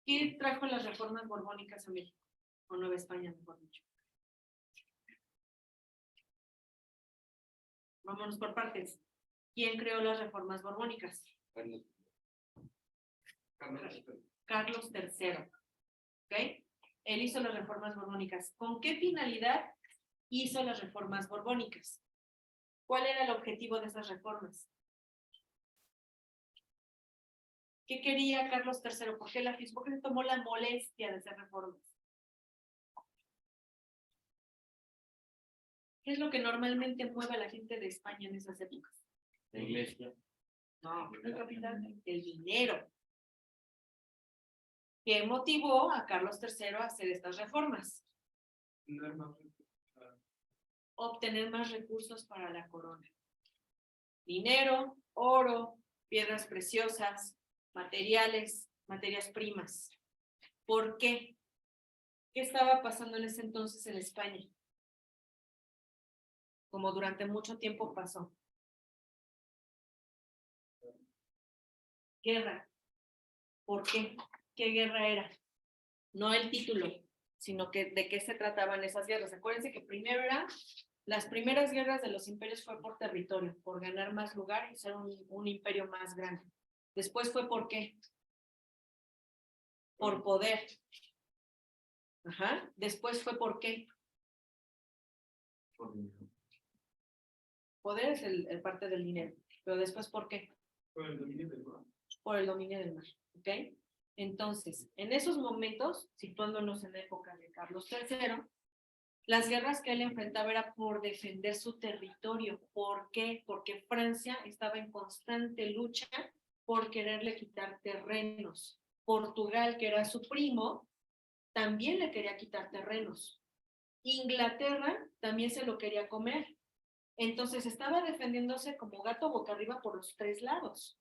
¿Quién trajo las reformas borbónicas a México? O Nueva España, mejor dicho. Vámonos por partes. ¿Quién creó las reformas borbónicas? Carlos III. ¿Ok? Él hizo las reformas borbónicas. ¿Con qué finalidad hizo las reformas borbónicas? ¿Cuál era el objetivo de esas reformas? ¿Qué quería Carlos III? ¿Por qué la hizo? ¿Por qué se tomó la molestia de hacer reformas? ¿Qué es lo que normalmente mueve a la gente de España en esas épocas? La iglesia. No, el capital, el dinero. ¿Qué motivó a Carlos III a hacer estas reformas? Obtener más recursos para la corona. Dinero, oro, piedras preciosas, materiales, materias primas. ¿Por qué? ¿Qué estaba pasando en ese entonces en España? Como durante mucho tiempo pasó. Guerra. ¿Por qué? ¿Qué guerra era? No el título, sino que de qué se trataban esas guerras. Acuérdense que primero eran las primeras guerras de los imperios fue por territorio, por ganar más lugar y ser un imperio más grande. Después fue por qué? Por poder. Ajá. Después fue por qué? Poder es el parte del dinero. Pero después, ¿por qué? Por el dominio del mar. Por el dominio del mar. ¿Ok? Entonces, en esos momentos, situándonos en la época de Carlos III, las guerras que él enfrentaba era por defender su territorio. ¿Por qué? Porque Francia estaba en constante lucha por quererle quitar terrenos. Portugal, que era su primo, también le quería quitar terrenos. Inglaterra también se lo quería comer. Entonces estaba defendiéndose como gato boca arriba por los tres lados.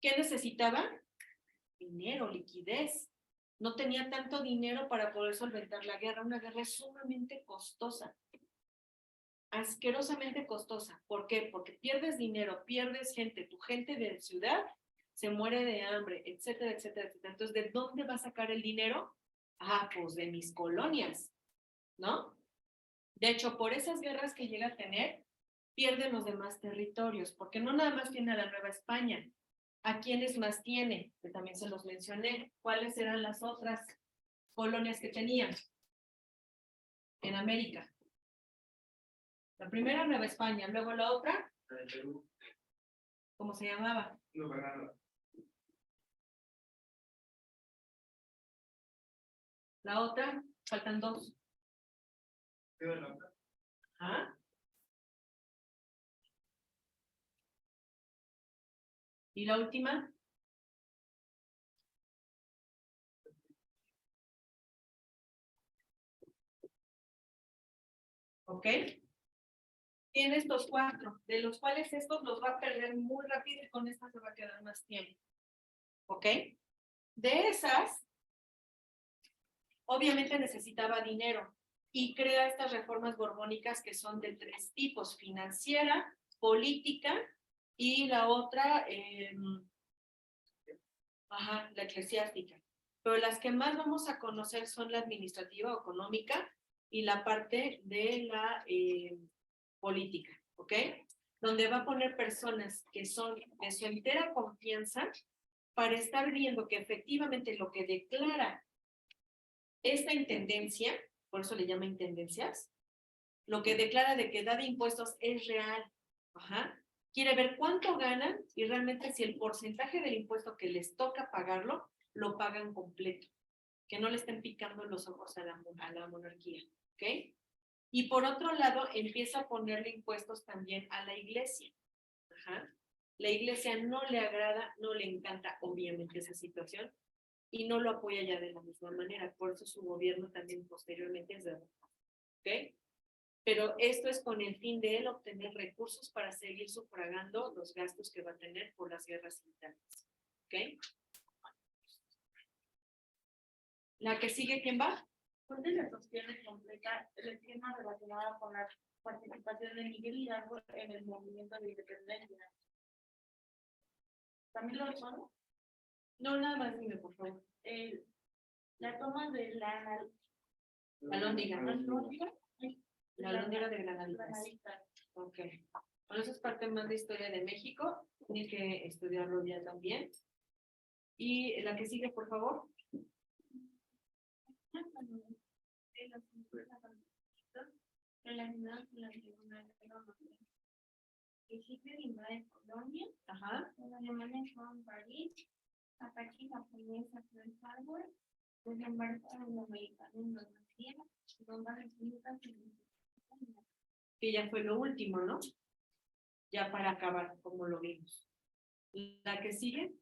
¿Qué necesitaba? Dinero, liquidez. No tenía tanto dinero para poder solventar la guerra. Una guerra es sumamente costosa. Asquerosamente costosa. ¿Por qué? Porque pierdes dinero, pierdes gente. Tu gente de ciudad se muere de hambre, etcétera, etcétera, etcétera. Entonces, ¿de dónde va a sacar el dinero? Ah, pues de mis colonias, ¿no? De hecho, por esas guerras que llega a tener, pierden los demás territorios, porque no nada más tiene a la Nueva España. ¿A quiénes más tiene? Que también se los mencioné. ¿Cuáles eran las otras colonias que tenían en América? La primera, Nueva España. Luego la otra, ¿cómo se llamaba? Nueva Granada. La otra, faltan dos. Queda la otra. ¿Ah? ¿Y la última? ¿Ok? Tiene estos cuatro, de los cuales estos los va a perder muy rápido y con estas se va a quedar más tiempo. ¿Ok? De esas, obviamente necesitaba dinero y crea estas reformas borbónicas que son de tres tipos: financiera, política y la otra, la eclesiástica. Pero las que más vamos a conocer son la administrativa o económica y la parte de la política, ¿ok? Donde va a poner personas que son de su entera confianza para estar viendo que efectivamente lo que declara esta intendencia, por eso le llama intendencias, lo que declara de que da de impuestos es real. Ajá. Quiere ver cuánto ganan y realmente si el porcentaje del impuesto que les toca pagarlo, lo pagan completo. Que no le estén picando los ojos a la monarquía. ¿Ok? Y por otro lado, empieza a ponerle impuestos también a la iglesia. Ajá. La iglesia no le agrada, no le encanta, obviamente, esa situación y no lo apoya ya de la misma manera. Por eso su gobierno también posteriormente es derrotado. ¿Ok? Pero esto es con el fin de él obtener recursos para seguir sufragando los gastos que va a tener por las guerras internas. ¿Ok? La que sigue, ¿quién va? ¿Dónde se sostiene completa el esquema relacionado con la participación de Miguel Hidalgo en el movimiento de independencia? ¿También lo son? No, nada más dime, por favor. La toma de la Alhóndiga. alhóndiga. La alhóndiga de Granaditas. Granaditas. Ok. Bueno, eso es parte más de historia de México. Tiene que estudiarlo ya también. Y la que sigue, por favor. Relacionadas con la Segunda Guerra Mundial. Hitler invade Polonia, Ajá. los alemanes van a París, ataque japonesa Pearl Harbor, desembarco de los americanos en Normandía, bombas químicas en Que ya fue lo último, ¿no? Ya para acabar, como lo vimos. La que sigue.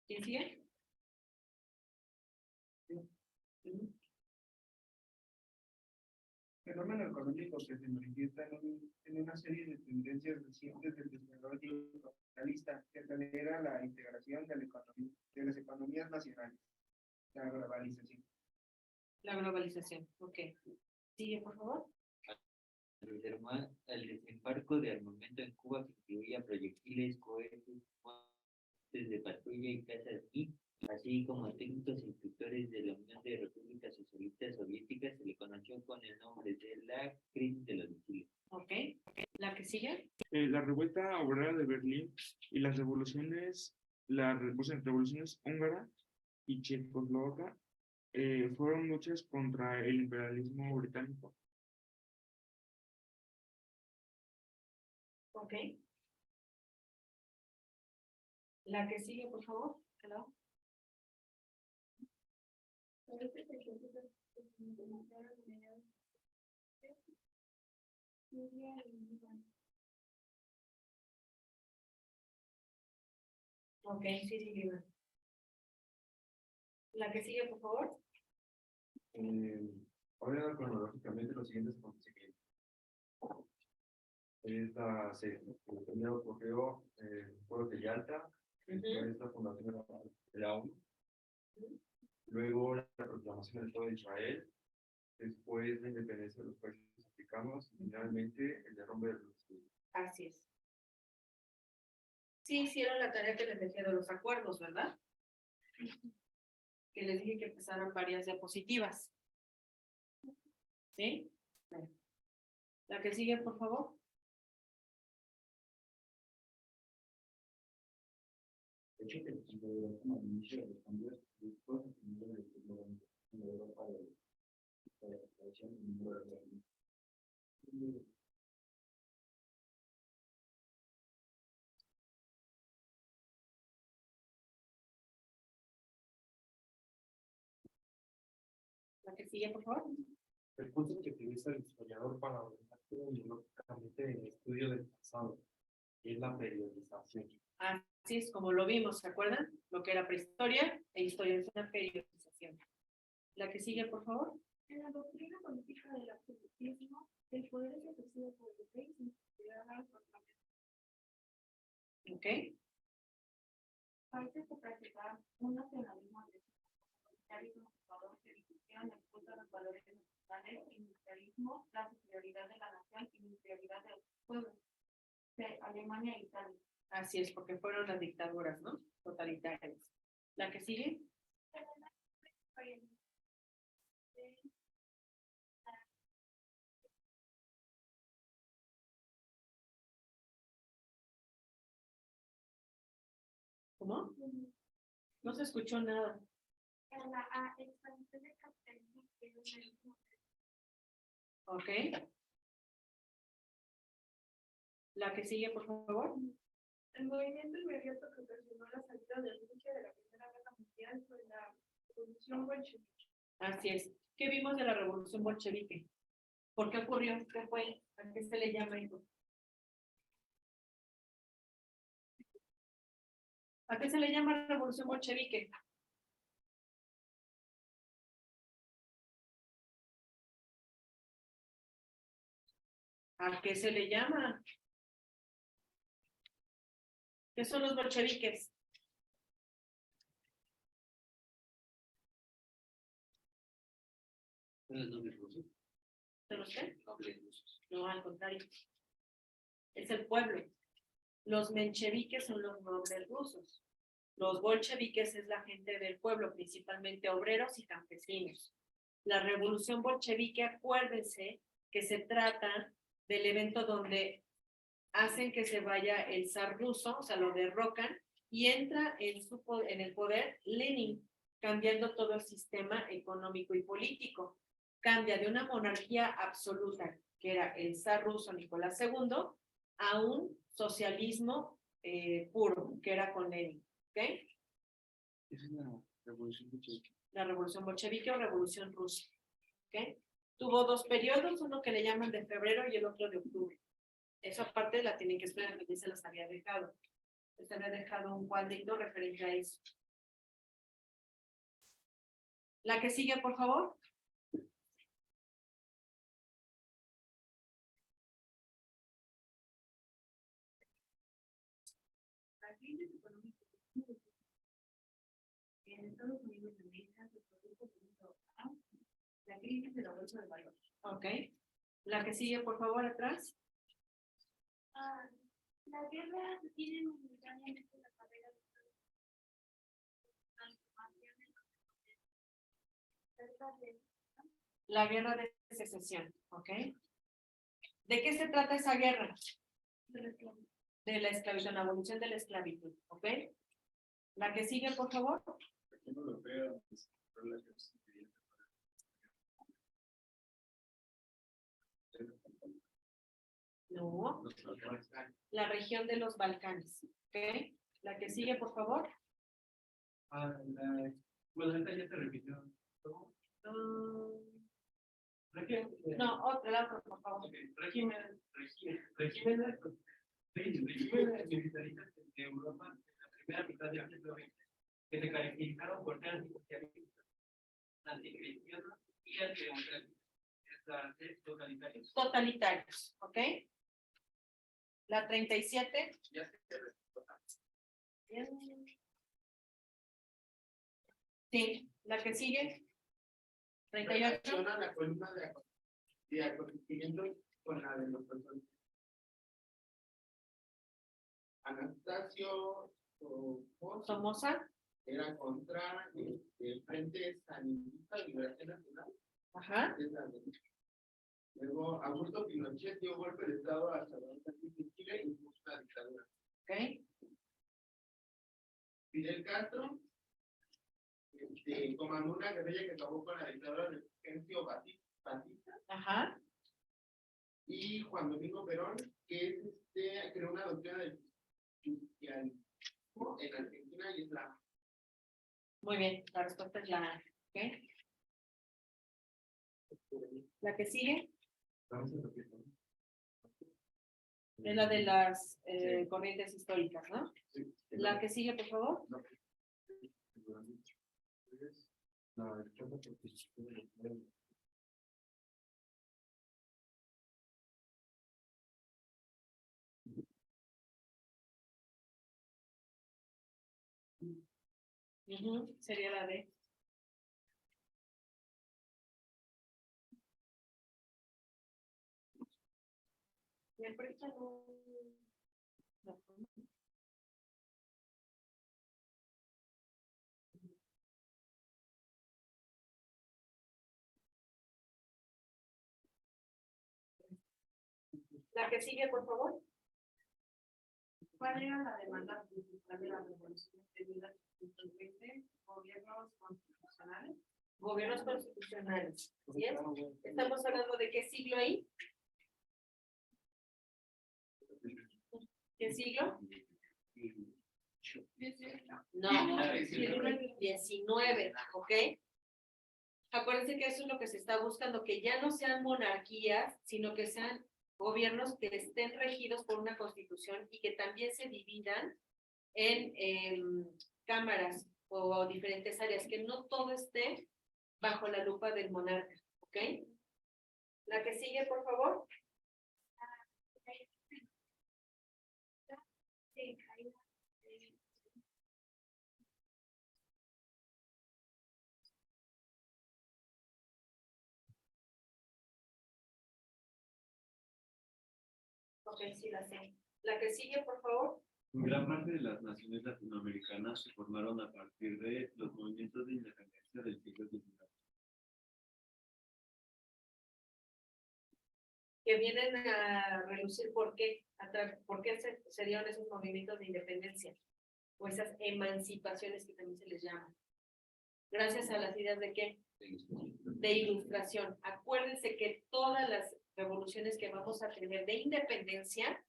¿Quién sigue? Fenómeno económico que se manifiesta en una serie de tendencias recientes del desarrollo capitalista que acelera la integración de las economías nacionales, la globalización. La globalización. Ok. Sigue, por favor. El desembarco de armamento en Cuba que incluía proyectiles, cohetes, de patrulla y cazas y así como técnicos instructores de la Unión de Repúblicas Socialistas Soviéticas, se le conoció con el nombre de la crisis de los misiles. Ok. La que sigue. La revuelta obrera de Berlín y las revoluciones, revoluciones húngara y checoslovaca fueron luchas contra el imperialismo británico. Ok. La que sigue, por favor. Hello. Ok, sí, sí. La que sigue, por favor. Ahora cronológicamente los siguientes acontecimientos. El primero ocurrió en el pueblo de Yalta, después la fundación de la ONU, luego la proclamación del Estado de Israel, después la independencia de los países africanos y finalmente el derrumbe de los Estados. Así es. Sí hicieron la tarea que les dejé de los acuerdos, ¿verdad? Que les dije que empezaran varias diapositivas. ¿Sí? La que sigue, por favor. De hecho, que al inicio de los cambios políticos en Europa de la situación La que sigue, por favor. El punto que utiliza el historiador para ordenar ideológicamente el estudio del pasado es la periodización. Así es como lo vimos, ¿se acuerdan? Lo que era prehistoria e historia es una periodización. La que sigue, por favor. En la doctrina política del absolutismo, el poder es ejercido por el rey sin considerar al parlamento. Ok. Países que practicaban un nacionalismo y conservador que discutían el culto a los valores nacionales, el militarismo, la superioridad de la nación y la inferioridad de los pueblos, de Alemania e Italia. Así es, porque fueron las dictaduras, ¿no? Totalitarias. La que sigue. ¿Cómo? No se escuchó nada. La expansión del capitalismo y el humanismo. Ok. La que sigue, por favor. El movimiento inmediato que ocasionó la salida de Rusia de la Primera Guerra Mundial fue la Revolución Bolchevique. Así es. ¿Qué vimos de la Revolución Bolchevique? ¿Por qué ocurrió? ¿Qué fue? ¿A qué se le llama eso? ¿A qué se le llama Revolución Bolchevique? ¿A qué se le llama? ¿Qué son los bolcheviques? ¿Son los nobles rusos? ¿De los qué? Nobles rusos. No, al contrario. Es el pueblo. Los mencheviques son los nobles rusos. Los bolcheviques es la gente del pueblo, principalmente obreros y campesinos. La revolución bolchevique, acuérdense que se trata del evento donde hacen que se vaya el zar ruso, o sea, lo derrocan, y entra en el poder Lenin, cambiando todo el sistema económico y político. Cambia de una monarquía absoluta, que era el zar ruso Nicolás II, a un socialismo puro, que era con Lenin. ¿Ok? Esa es la revolución bolchevique. La revolución bolchevique o revolución rusa. ¿Ok? Tuvo dos periodos, uno que le llaman de febrero y el otro de octubre. Esa parte la tienen que esperar, que ya se las había dejado. Les había dejado un cuadrito referente a eso. La que sigue, por favor. La crisis económica en Estados Unidos de América se produjo debido a la crisis de la bolsa de valores. Ok. La que sigue, por favor, atrás. La guerra tiene momentáneamente la carrera de transformaciones cerca de La guerra de secesión. Ok. ¿De qué se trata esa guerra? De la esclavitud, la abolición de la esclavitud. Ok. La que sigue, por favor. No. La región de los Balcanes. ¿Ok? La que sigue, por favor. Bueno, esta ya se repitió. No, la otra, por favor. Ok, regímenes militaristas de Europa en la primera mitad del siglo XX, que se caracterizaron por ser antisocialistas, anticristianos y antidemocráticos, totalitarios. Totalitarios. ¿Ok? La 37. Ya se Sí, la que sigue. 38. relaciona la columna de acontecimientos con la de los personajes. Anastasio Somoza. era contra el Frente Sandinista de Liberación Nacional. Ajá. Luego, Augusto Pinochet dio golpe de Estado a Salvador Sánchez de Chile y impuso una dictadura. Ok. Fidel Castro comandó una guerrilla que acabó con la dictadura de Fulgencio Batista. Ajá. Y Juan Domingo Perón, que creó una doctrina del justicialismo en Argentina y es la. Muy bien, la respuesta es la A. ¿Ok? La que sigue es la de las corrientes históricas, ¿no? Sí. La que sigue, por favor. Sería la D. Me prestan un. La que sigue, por favor. ¿Cuál era la demanda principal de la revolución de 1920? Gobiernos constitucionales. Gobiernos constitucionales. ¿Sí es? Estamos hablando de qué siglo ahí. ¿Qué siglo? No, siglo XIX, ¿ok? Acuérdense que eso es lo que se está buscando, que ya no sean monarquías, sino que sean gobiernos que estén regidos por una constitución y que también se dividan en cámaras o diferentes áreas, que no todo esté bajo la lupa del monarca, ¿ok? La que sigue, por favor. Ok, sí la sé. La que sigue, por favor. Gran parte de las naciones latinoamericanas se formaron a partir de los movimientos de independencia del siglo XIX. Que vienen a relucir por qué, por qué se dieron esos movimientos de independencia o esas emancipaciones que también se les llama. Gracias a las ideas de qué? De ilustración. Acuérdense que todas las revoluciones que vamos a tener de independencia,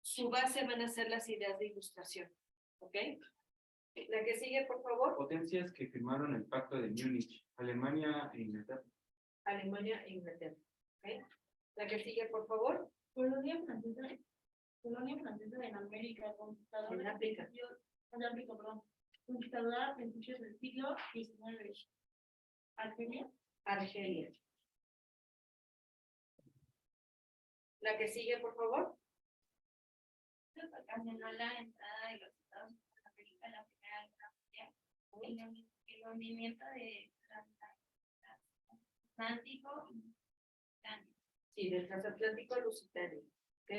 su base van a ser las ideas de ilustración. ¿Ok? La que sigue, por favor. Potencias que firmaron el Pacto de Múnich, Alemania e Inglaterra. Alemania e Inglaterra. ¿Ok? La que sigue, por favor. Colonia francesa en América, En África. conquistadora a principios del siglo XIX. Argelia. Argelia. La que sigue, por favor. Ocasionó la entrada de los Estados Unidos a América en la Primera Guerra Mundial. El hundimiento de Atlántico y Sí, del transatlántico lusitano. ¿Ok?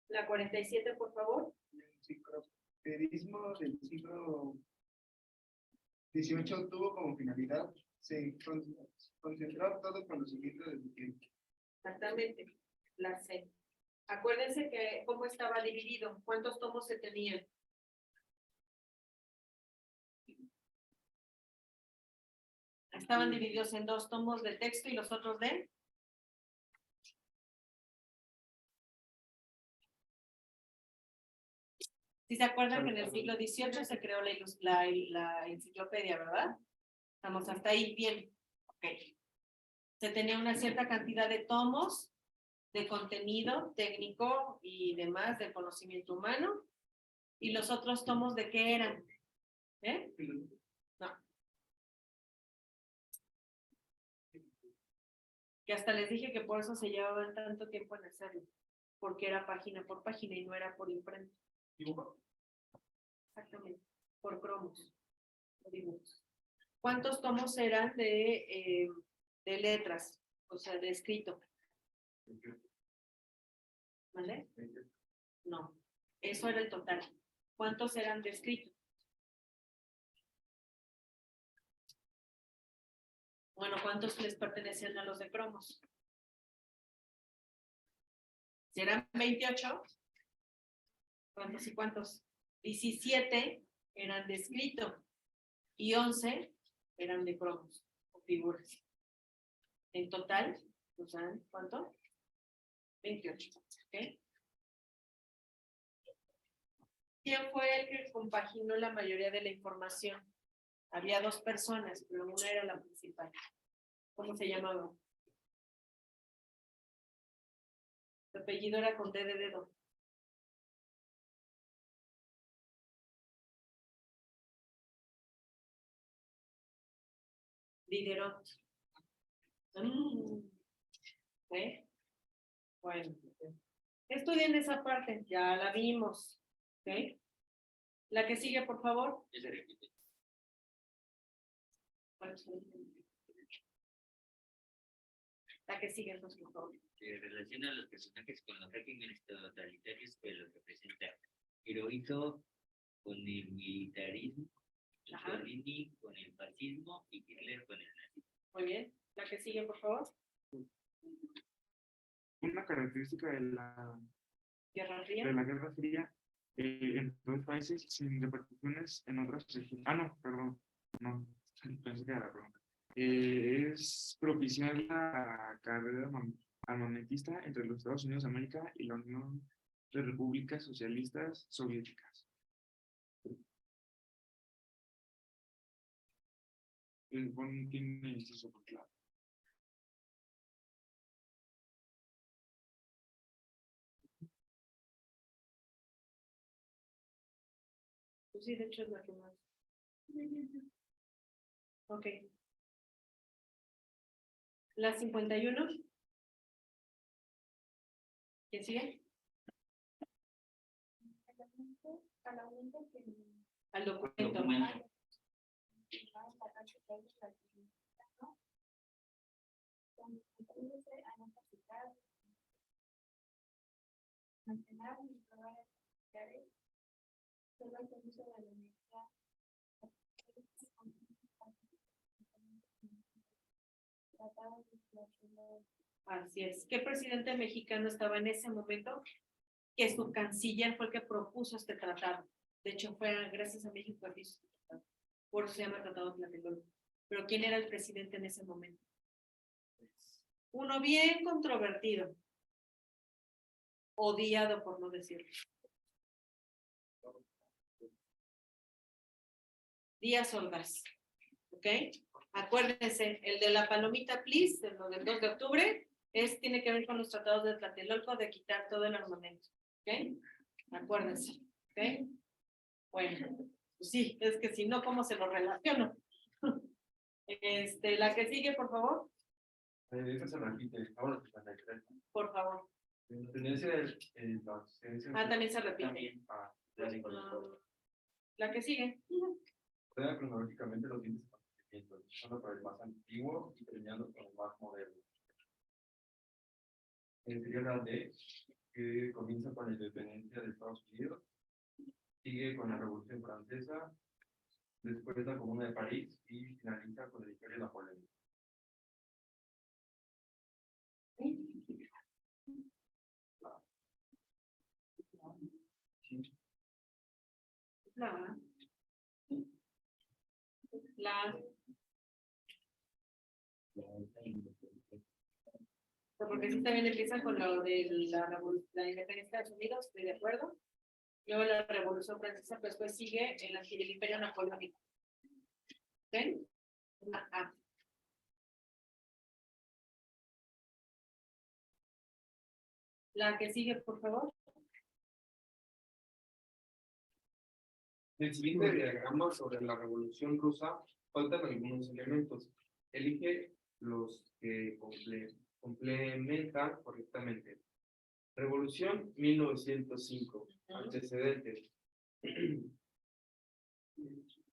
La 47, por favor. El enciclopedismo del siglo XVIII tuvo como finalidad concentrar todo el conocimiento del tiempo. Exactamente. La C. Acuérdense que cómo estaba dividido, cuántos tomos se tenían. Estaban divididos en 2 tomos de texto y los otros de. Si se acuerdan que en el siglo XVIII se creó la enciclopedia, ¿verdad? Estamos hasta ahí, bien. Ok. Se tenía una cierta cantidad de tomos de contenido técnico y demás de conocimiento humano. ¿Y los otros tomos de qué eran? ¿Eh? No. Que hasta les dije que por eso se llevaban tanto tiempo en hacerlo, porque era página por página y no era por imprenta. Exactamente, por cromos, por dibujos. ¿Cuántos tomos eran de letras? O sea, de escrito. ¿Vale? No, eso era el total. ¿Cuántos eran de escrito? Bueno, ¿cuántos les pertenecían a los de cromos? Si eran 28, ¿cuántos y cuántos? 17 eran de escrito y 11 eran de cromos o figuras. En total, ¿saben cuánto? 28. ¿Ok? ¿Quién fue el que compaginó la mayoría de la información? Había 2 personas, pero una era la principal. ¿Cómo se llamaba? Su apellido era con D de dedo. Diderot. ¿Eh? Bueno. Estudien esa parte, ya la vimos. ¿Ok? La que sigue, por favor. Ya se repite. La que sigue, entonces, por favor. Se relaciona a los personajes con los regímenes totalitarios que los representa. Hirohito con el militarismo, Mussolini con el fascismo y Hitler con el nazismo. Muy bien. La que sigue, por favor. Una característica de la Guerra Fría. Guerra Fría en dos países sin repercusiones en otras regiones. No, perdón. No, pensé que era la pregunta. Es propiciar la carrera armamentista entre los Estados Unidos de América y la Unión de Repúblicas Socialistas Soviéticas. Tiene inciso por claro. Pues sí, de hecho es la que más. Ok. La 51. ¿Quién sigue? Al documento. Mantener y probar actividades, solo el servicio de la energía. Así es. ¿Qué presidente mexicano estaba en ese momento? Que su canciller fue el que propuso este tratado. De hecho, fue gracias a México que hizo este tratado. Por eso se llama Tratado Tlatelolco. Pero ¿quién era el presidente en ese momento? Uno bien controvertido. Odiado, por no decirlo. Díaz Ordaz. ¿Ok? Acuérdense, el de la palomita, please, de lo del 2 de octubre, tiene que ver con los tratados de Tlatelolco de quitar todo el armamento. ¿Ok? Acuérdense. ¿Ok? Bueno, pues sí, es que si no, ¿cómo se lo relaciono? La que sigue, por favor. Esta se repite, ahora 73. Por favor. La independencia de la asistencia. También se repite. También. La que sigue. Ordena cronológicamente los índices de acontecimientos, empezando por el más antiguo y terminando con el más moderno. Sería la D, que comienza con la independencia de Estados Unidos, sigue con la Revolución Francesa, después la Comuna de París y finaliza con el Imperio Napoleón. Porque sí también empieza con lo de la independencia de Estados Unidos, estoy de acuerdo. Luego la Revolución Francesa, pues después sigue el Imperio Napoleónico. ¿Ven? La que sigue, por favor. En el siguiente diagrama sobre la Revolución Rusa faltan algunos elementos. Elige los que complementan correctamente. Revolución 1905. Antecedentes.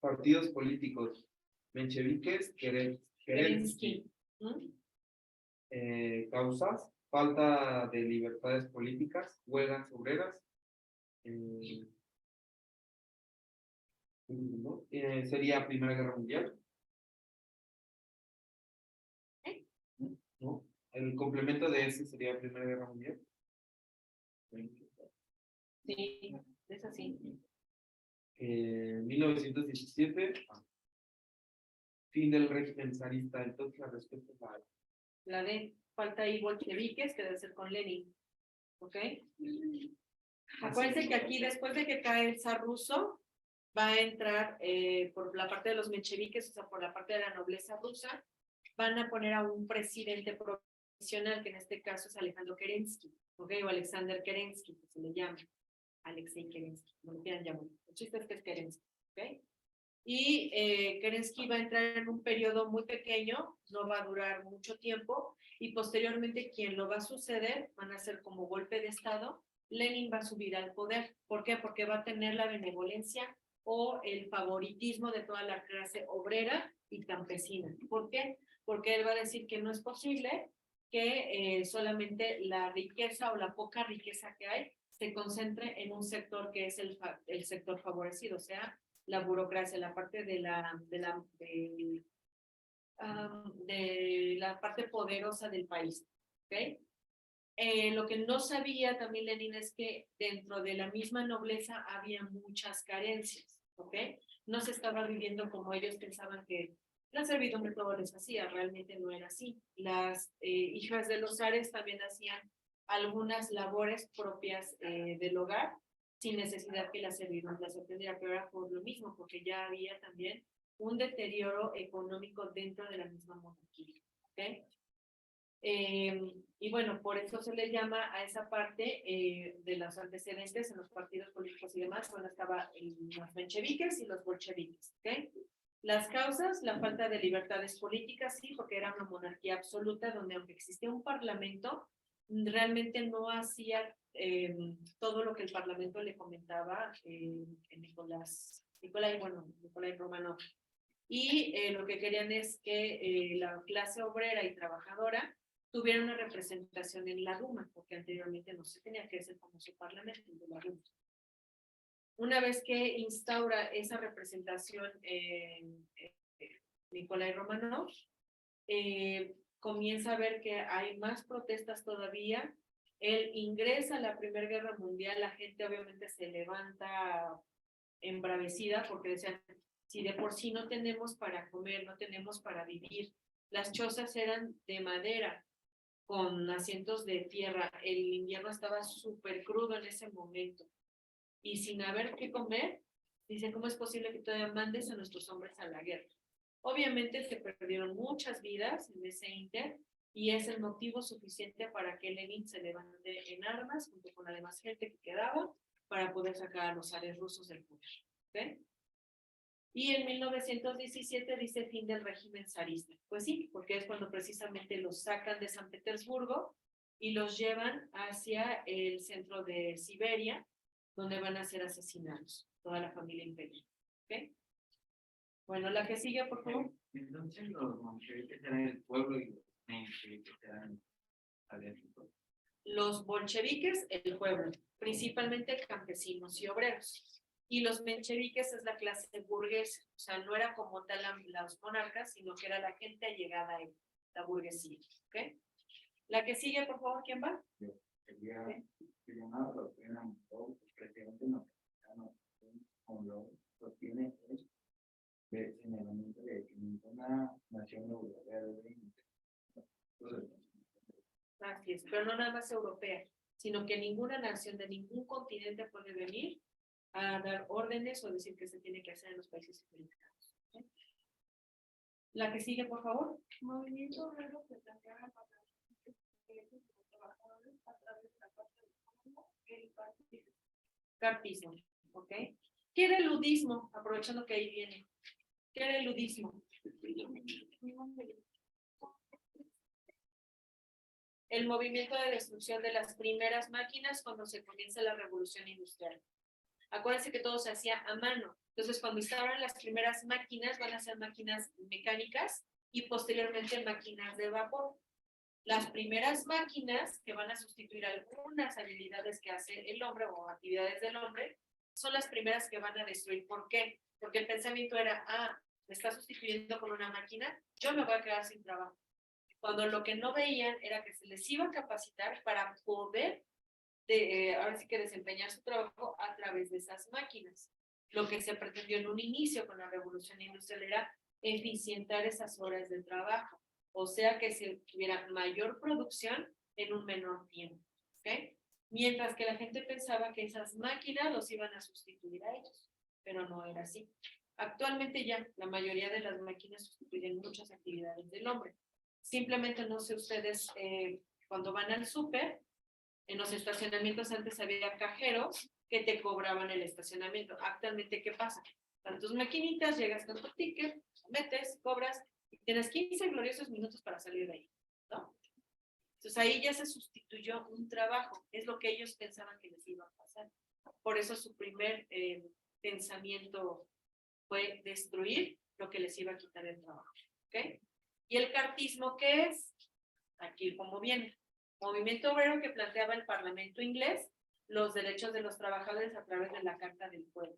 Partidos políticos. Mencheviques, Kerensky. Causas. Falta de libertades políticas. Huelgas obreras. Sería Primera Guerra Mundial. ¿No? El complemento de ese sería Primera Guerra Mundial. Sí, es así. 1917. Fin del régimen zarista. Entonces la respuesta es la de falta ahí bolcheviques, que debe ser con Lenin. ¿Ok? Acuérdense que aquí, después de que cae el zar ruso, va a entrar por la parte de los mencheviques, o sea, por la parte de la nobleza rusa, van a poner a un presidente provisional, que en este caso es Alejandro Kerensky, ¿ok? O Alexander Kerensky, que se le llama. Alexei Kerensky, no lo quieran llamar. El chiste es que es Kerensky, ¿ok? Y Kerensky va a entrar en un periodo muy pequeño, no va a durar mucho tiempo, y posteriormente quien lo va a suceder van a ser como golpe de Estado. Lenin va a subir al poder. ¿Por qué? Porque va a tener la benevolencia o el favoritismo de toda la clase obrera y campesina. ¿Por qué? Porque él va a decir que no es posible que solamente la riqueza o la poca riqueza que hay se concentre en un sector que es el sector favorecido, o sea, la burocracia, la parte de la parte poderosa del país. ¿Okay? Lo que no sabía también Lenin es que dentro de la misma nobleza había muchas carencias. ¿Okay? No se estaba viviendo como ellos pensaban que la servidumbre todo les hacía, realmente no era así. Las hijas de los zares también hacían algunas labores propias del hogar, sin necesidad que la servidumbre las atendiera, pero era por lo mismo, porque ya había también un deterioro económico dentro de la misma monarquía. ¿Okay? Y bueno, por eso se le llama a esa parte de los antecedentes en los partidos políticos y demás, cuando estaban los mencheviques y los bolcheviques. ¿Okay? Las causas, la falta de libertades políticas, sí, porque era una monarquía absoluta donde aunque existía un parlamento, realmente no hacía todo lo que el parlamento le comentaba Nicolai Romanov. Y lo que querían es que la clase obrera y trabajadora tuviera una representación en la Duma, porque anteriormente no se tenía que hacer famoso parlamento de la Duma. Una vez que instaura esa representación Nikolai Romanov, comienza a ver que hay más protestas todavía. Él ingresa a la Primera Guerra Mundial, la gente obviamente se levanta embravecida porque decían, si de por sí no tenemos para comer, no tenemos para vivir, las chozas eran de madera, con asientos de tierra, el invierno estaba súper crudo en ese momento, y sin haber qué comer, dicen, ¿cómo es posible que todavía mandes a nuestros hombres a la guerra? Obviamente se perdieron muchas vidas en ese inter, y es el motivo suficiente para que Lenin se levante en armas, junto con la demás gente que quedaba, para poder sacar a los zares rusos del poder. ¿Okay? Y en 1917 dice fin del régimen zarista. Pues sí, porque es cuando precisamente los sacan de San Petersburgo y los llevan hacia el centro de Siberia, donde van a ser asesinados, toda la familia imperial. ¿Okay? Bueno, la que sigue, por favor. Entonces los bolcheviques eran el pueblo y los mencheviques eran adentro. Los bolcheviques, el pueblo, principalmente campesinos y obreros. Y los mencheviques es la clase burguesa, o sea, no era como tal los monarcas, sino que era la gente allegada a él, la burguesía. ¿Okay? La que sigue, por favor, ¿quién va? Sería una doctrina, el presidente norteamericano, como lo sostiene, es que señalamiento de que ninguna nación europea debe. Así es, pero no nada más europea, sino que ninguna nación de ningún continente puede venir a dar órdenes o decir que se tiene que hacer en los países americanos. ¿Okay? La que sigue, por favor. Movimiento obrero que plantea la trabajadores a través de la parte del Cartismo, ¿ok? ¿Qué era el ludismo? Aprovechando que ahí viene. ¿Qué era el ludismo? El movimiento de destrucción de las primeras máquinas cuando se comienza la revolución industrial. Acuérdense que todo se hacía a mano. Entonces, cuando instauran las primeras máquinas, van a ser máquinas mecánicas y posteriormente máquinas de vapor. Las primeras máquinas que van a sustituir algunas habilidades que hace el hombre o actividades del hombre, son las primeras que van a destruir. ¿Por qué? Porque el pensamiento era, me está sustituyendo con una máquina, yo me voy a quedar sin trabajo. Cuando lo que no veían era que se les iba a capacitar para poder ahora sí que desempeñar su trabajo a través de esas máquinas. Lo que se pretendió en un inicio con la revolución industrial era eficientar esas horas de trabajo, o sea que se tuviera mayor producción en un menor tiempo. ¿Okay? Mientras que la gente pensaba que esas máquinas los iban a sustituir a ellos, pero no era así. Actualmente ya la mayoría de las máquinas sustituyen muchas actividades del hombre. Simplemente no sé ustedes, cuando van al súper, en los estacionamientos antes había cajeros que te cobraban el estacionamiento. Actualmente, ¿qué pasa? Con tus maquinitas, llegas con tu ticket, metes, cobras, y tienes 15 gloriosos minutos para salir de ahí, ¿no? Entonces ahí ya se sustituyó un trabajo, es lo que ellos pensaban que les iba a pasar. Por eso su primer pensamiento fue destruir lo que les iba a quitar el trabajo. ¿Ok? ¿Y el cartismo qué es? Aquí como viene. Movimiento obrero que planteaba el Parlamento inglés los derechos de los trabajadores a través de la Carta del Pueblo.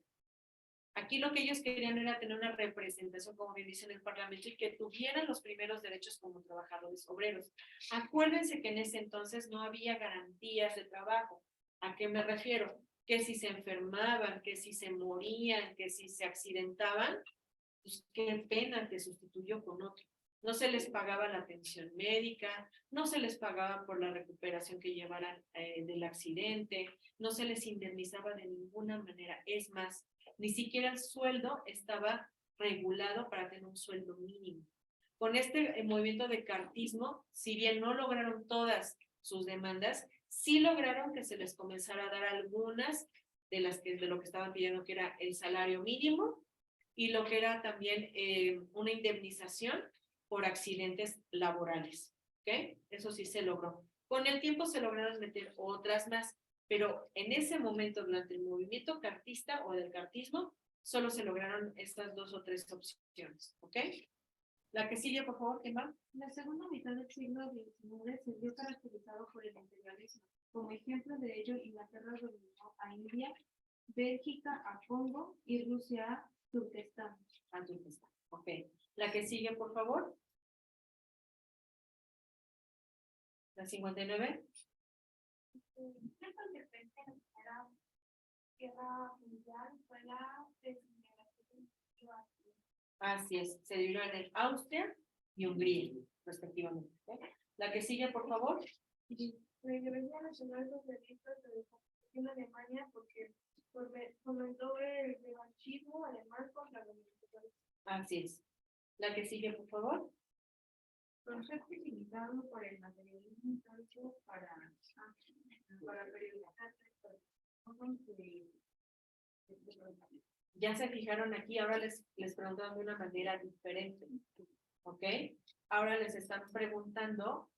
Aquí lo que ellos querían era tener una representación, como bien dice en el Parlamento, y que tuvieran los primeros derechos como trabajadores obreros. Acuérdense que en ese entonces no había garantías de trabajo. ¿A qué me refiero? Que si se enfermaban, que si se morían, que si se accidentaban, pues qué pena que sustituyó con otro. No se les pagaba la atención médica, no se les pagaba por la recuperación que llevaran del accidente, no se les indemnizaba de ninguna manera. Es más, ni siquiera el sueldo estaba regulado para tener un sueldo mínimo. Con este movimiento de cartismo, si bien no lograron todas sus demandas, sí lograron que se les comenzara a dar algunas de lo que estaban pidiendo, que era el salario mínimo y lo que era también una indemnización por accidentes laborales. ¿Ok? Eso sí se logró. Con el tiempo se lograron meter otras más, pero en ese momento, durante el movimiento cartista o del cartismo, solo se lograron estas 2 o 3 opciones. ¿Ok? La que sigue, por favor, ¿quién va? La segunda mitad del siglo XIX se vio caracterizado por el imperialismo. Como ejemplo de ello, Inglaterra dominó a India, Bélgica a Congo y Rusia a Turquestán. Ah, Turquestán. Ok. La que sigue, por favor. La 59. Una consecuencia de la Primera Guerra Mundial fue la desintegración de Austria. Así es. Se dividieron en Austria y Hungría, respectivamente. ¿Ok? La que sigue, por favor. La Iglesia Nacional Socialista se descomponió en Alemania porque fomentó el revanchismo alemán contra los militares. Así es. La que sigue, por favor. Concepto utilizado por el materialismo histórico para periodizar Ya se fijaron aquí, ahora les preguntan de una manera diferente. ¿Ok? Ahora les están preguntando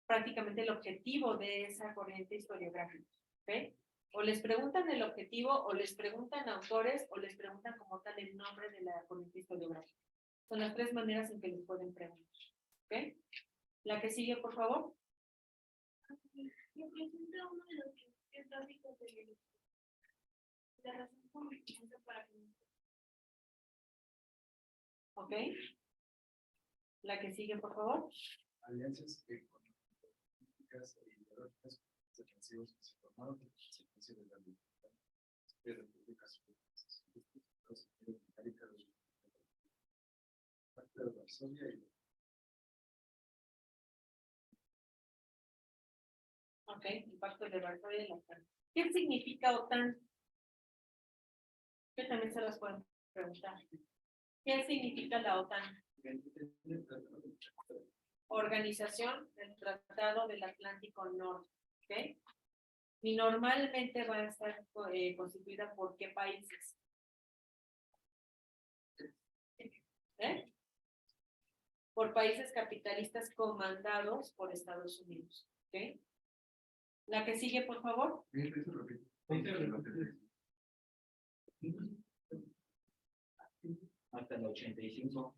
prácticamente el objetivo de esa corriente historiográfica. ¿Ok? O les preguntan el objetivo, o les preguntan autores, o les preguntan como tal el nombre de la corriente historiográfica. Son las tres maneras en que les pueden preguntar. ¿Ok? La que sigue, por favor. Representa uno de los principios básicos de la razón conveniencia para que ¿Ok? La que sigue, por favor. Alianzas económicas e ideológicas defensivas que se formaron en consecuencia de la libertad de repúblicas parte de Varsovia y Ok, el pacto de Varsovia y la OTAN. ¿Qué significa OTAN? Que también se los pueden preguntar. ¿Qué significa la OTAN? Organización del Tratado del Atlántico Norte. ¿Ok? Y normalmente va a estar constituida por ¿qué países? Por países capitalistas comandados por Estados Unidos. ¿Ok? La que sigue, por favor. Hasta el 85.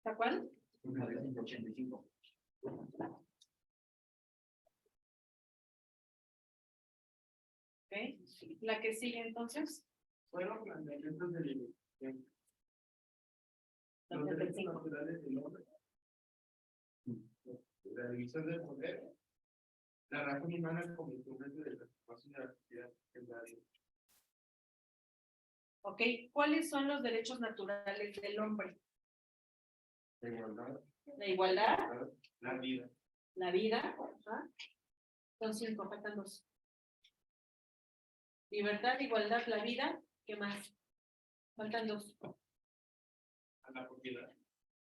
¿Está cuál? 85. Ok. La que sigue entonces. Fueron planteamientos de liberación. La Los derechos 75. naturales del hombre. La división del poder. La razón humana como instrumento de la transformación de la sociedad. Ok. ¿Cuáles son los derechos naturales del hombre? la igualdad, La igualdad, La vida. la vida. Ajá. Son 5, faltan 2. Libertad, igualdad, la vida. ¿Qué más? Faltan 2. A la propiedad.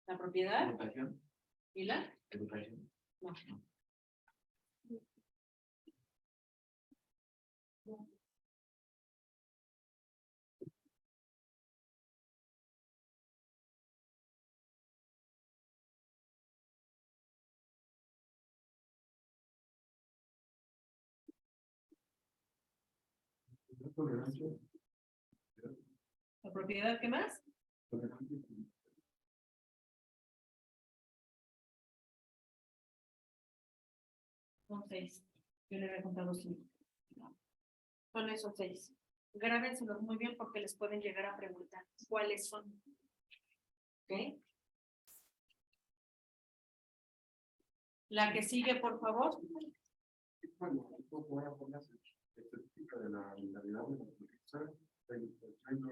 La propiedad Educación. y la. Educación. No. tolerancia, La propiedad, ¿qué más? tolerancia, Son 6. Yo le había contado 5. Son esos 6. Grábenselos muy bien porque les pueden llegar a preguntar cuáles son. ¿Ok? La que sigue, por favor. bueno, esto fue una forma específica de la legalidad de la justicia del Centro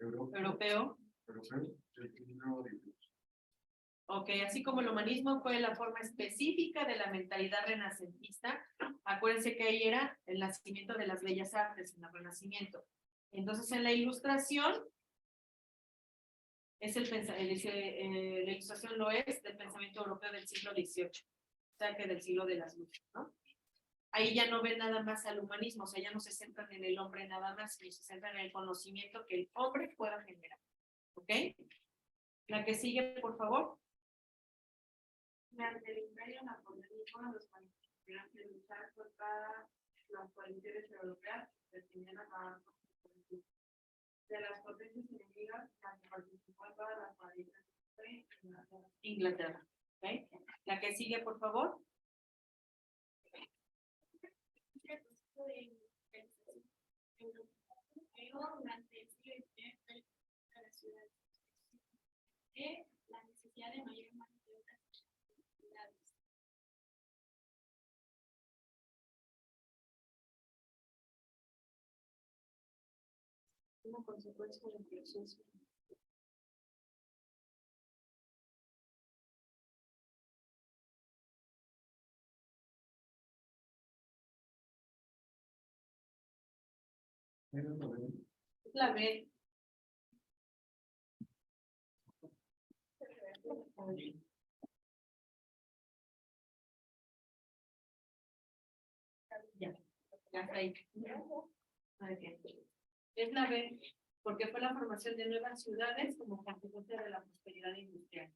Europeo Europeo. del siglo XIX. Ok, así como el humanismo fue la forma específica de la mentalidad renacentista, acuérdense que ahí era el nacimiento de las bellas artes, en el Renacimiento. Entonces, en la ilustración, es la ilustración lo es del pensamiento europeo del siglo XVIII, o sea que del siglo de las luces, ¿no? Ahí ya no ven nada más al humanismo, o sea, ya no se centran en el hombre nada más, sino se centran en el conocimiento que el hombre pueda generar, ¿ok? La que sigue, por favor. Durante el Imperio Napoleónico, los países tuvieron que luchar contra las coaliciones europeas que pretendían acabar con su juventud. De las potencias enemigas, la que participó en todas las coaliciones fue Inglaterra. ¿Okay? La que sigue, por favor. Durante el siglo XIX de la ciudad la necesidad de mayor mano de obra actividades. Una consecuencia de la proceso. La B. Ya, ya está ahí. Muy bien. Es la B, porque fue la formación de nuevas ciudades como consecuencia de la prosperidad industrial.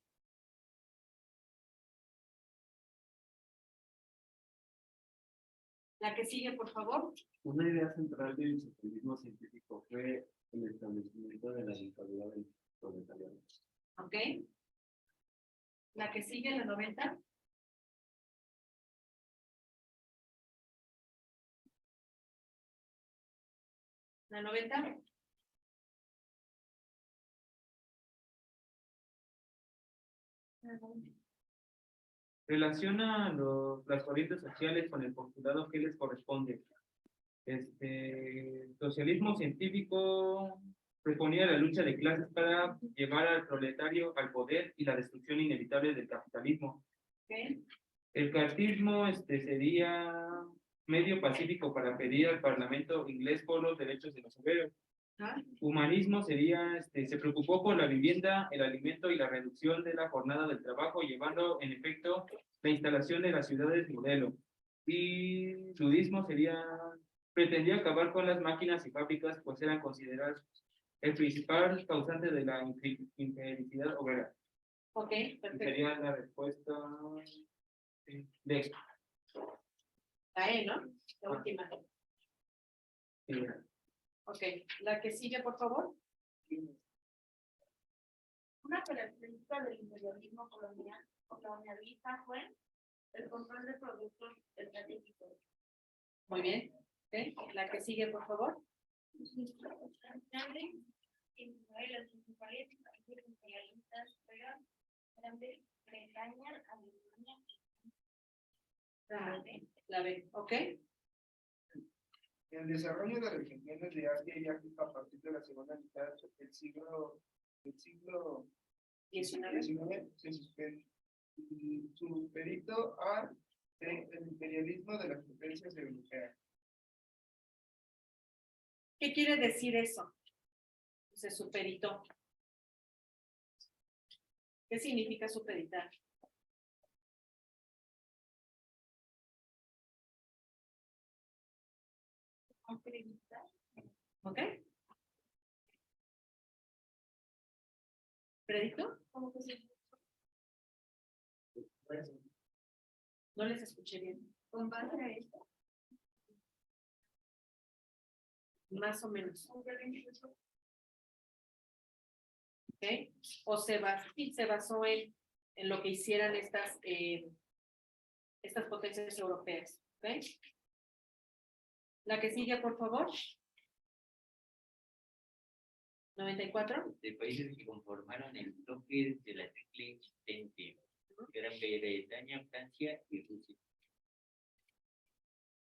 La que sigue, por favor. Una idea central del socialismo científico fue el establecimiento de la dictadura del proletariado. ¿Ok? La que sigue, la 90. La 90. Relaciona las corrientes sociales con el postulado que les corresponde. Socialismo científico proponía la lucha de clases para llevar al proletario al poder y la destrucción inevitable del capitalismo. ¿Ok? El cartismo sería medio pacífico para pedir al Parlamento inglés por los derechos de los obreros. ¿Ah? Humanismo sería, se preocupó por la vivienda, el alimento y la reducción de la jornada del trabajo, llevando en efecto la instalación de las ciudades modelo. Y ludismo sería, pretendía acabar con las máquinas y fábricas, pues eran consideradas el principal causante de la infelicidad obrera. Ok, Y perfecto. sería la respuesta de esto. La E, ¿no? La última. Sí. Ok, la que sigue, por favor. Una característica del imperialismo colonialista fue el control de productos estratégicos. Muy bien. Ok, la que sigue, por favor. Los principales países imperialistas fueron Gran Bretaña, Alemania. La B, ok. El desarrollo de regiones de Asia y África a partir de la segunda mitad del siglo XIX se supeditó al imperialismo de las potencias europeas. ¿Qué quiere decir eso? Se superitó. ¿Qué significa supeditar? ¿Ok? ¿Predicto? ¿Cómo que se No les escuché bien. con base a esto? Más o menos. ¿Ok? O se basó en lo que hicieran estas potencias europeas. ¿Ok? La que sigue, por favor. 94. De países que conformaron el bloque de la triple existente, Gran Bretaña, Francia y Rusia.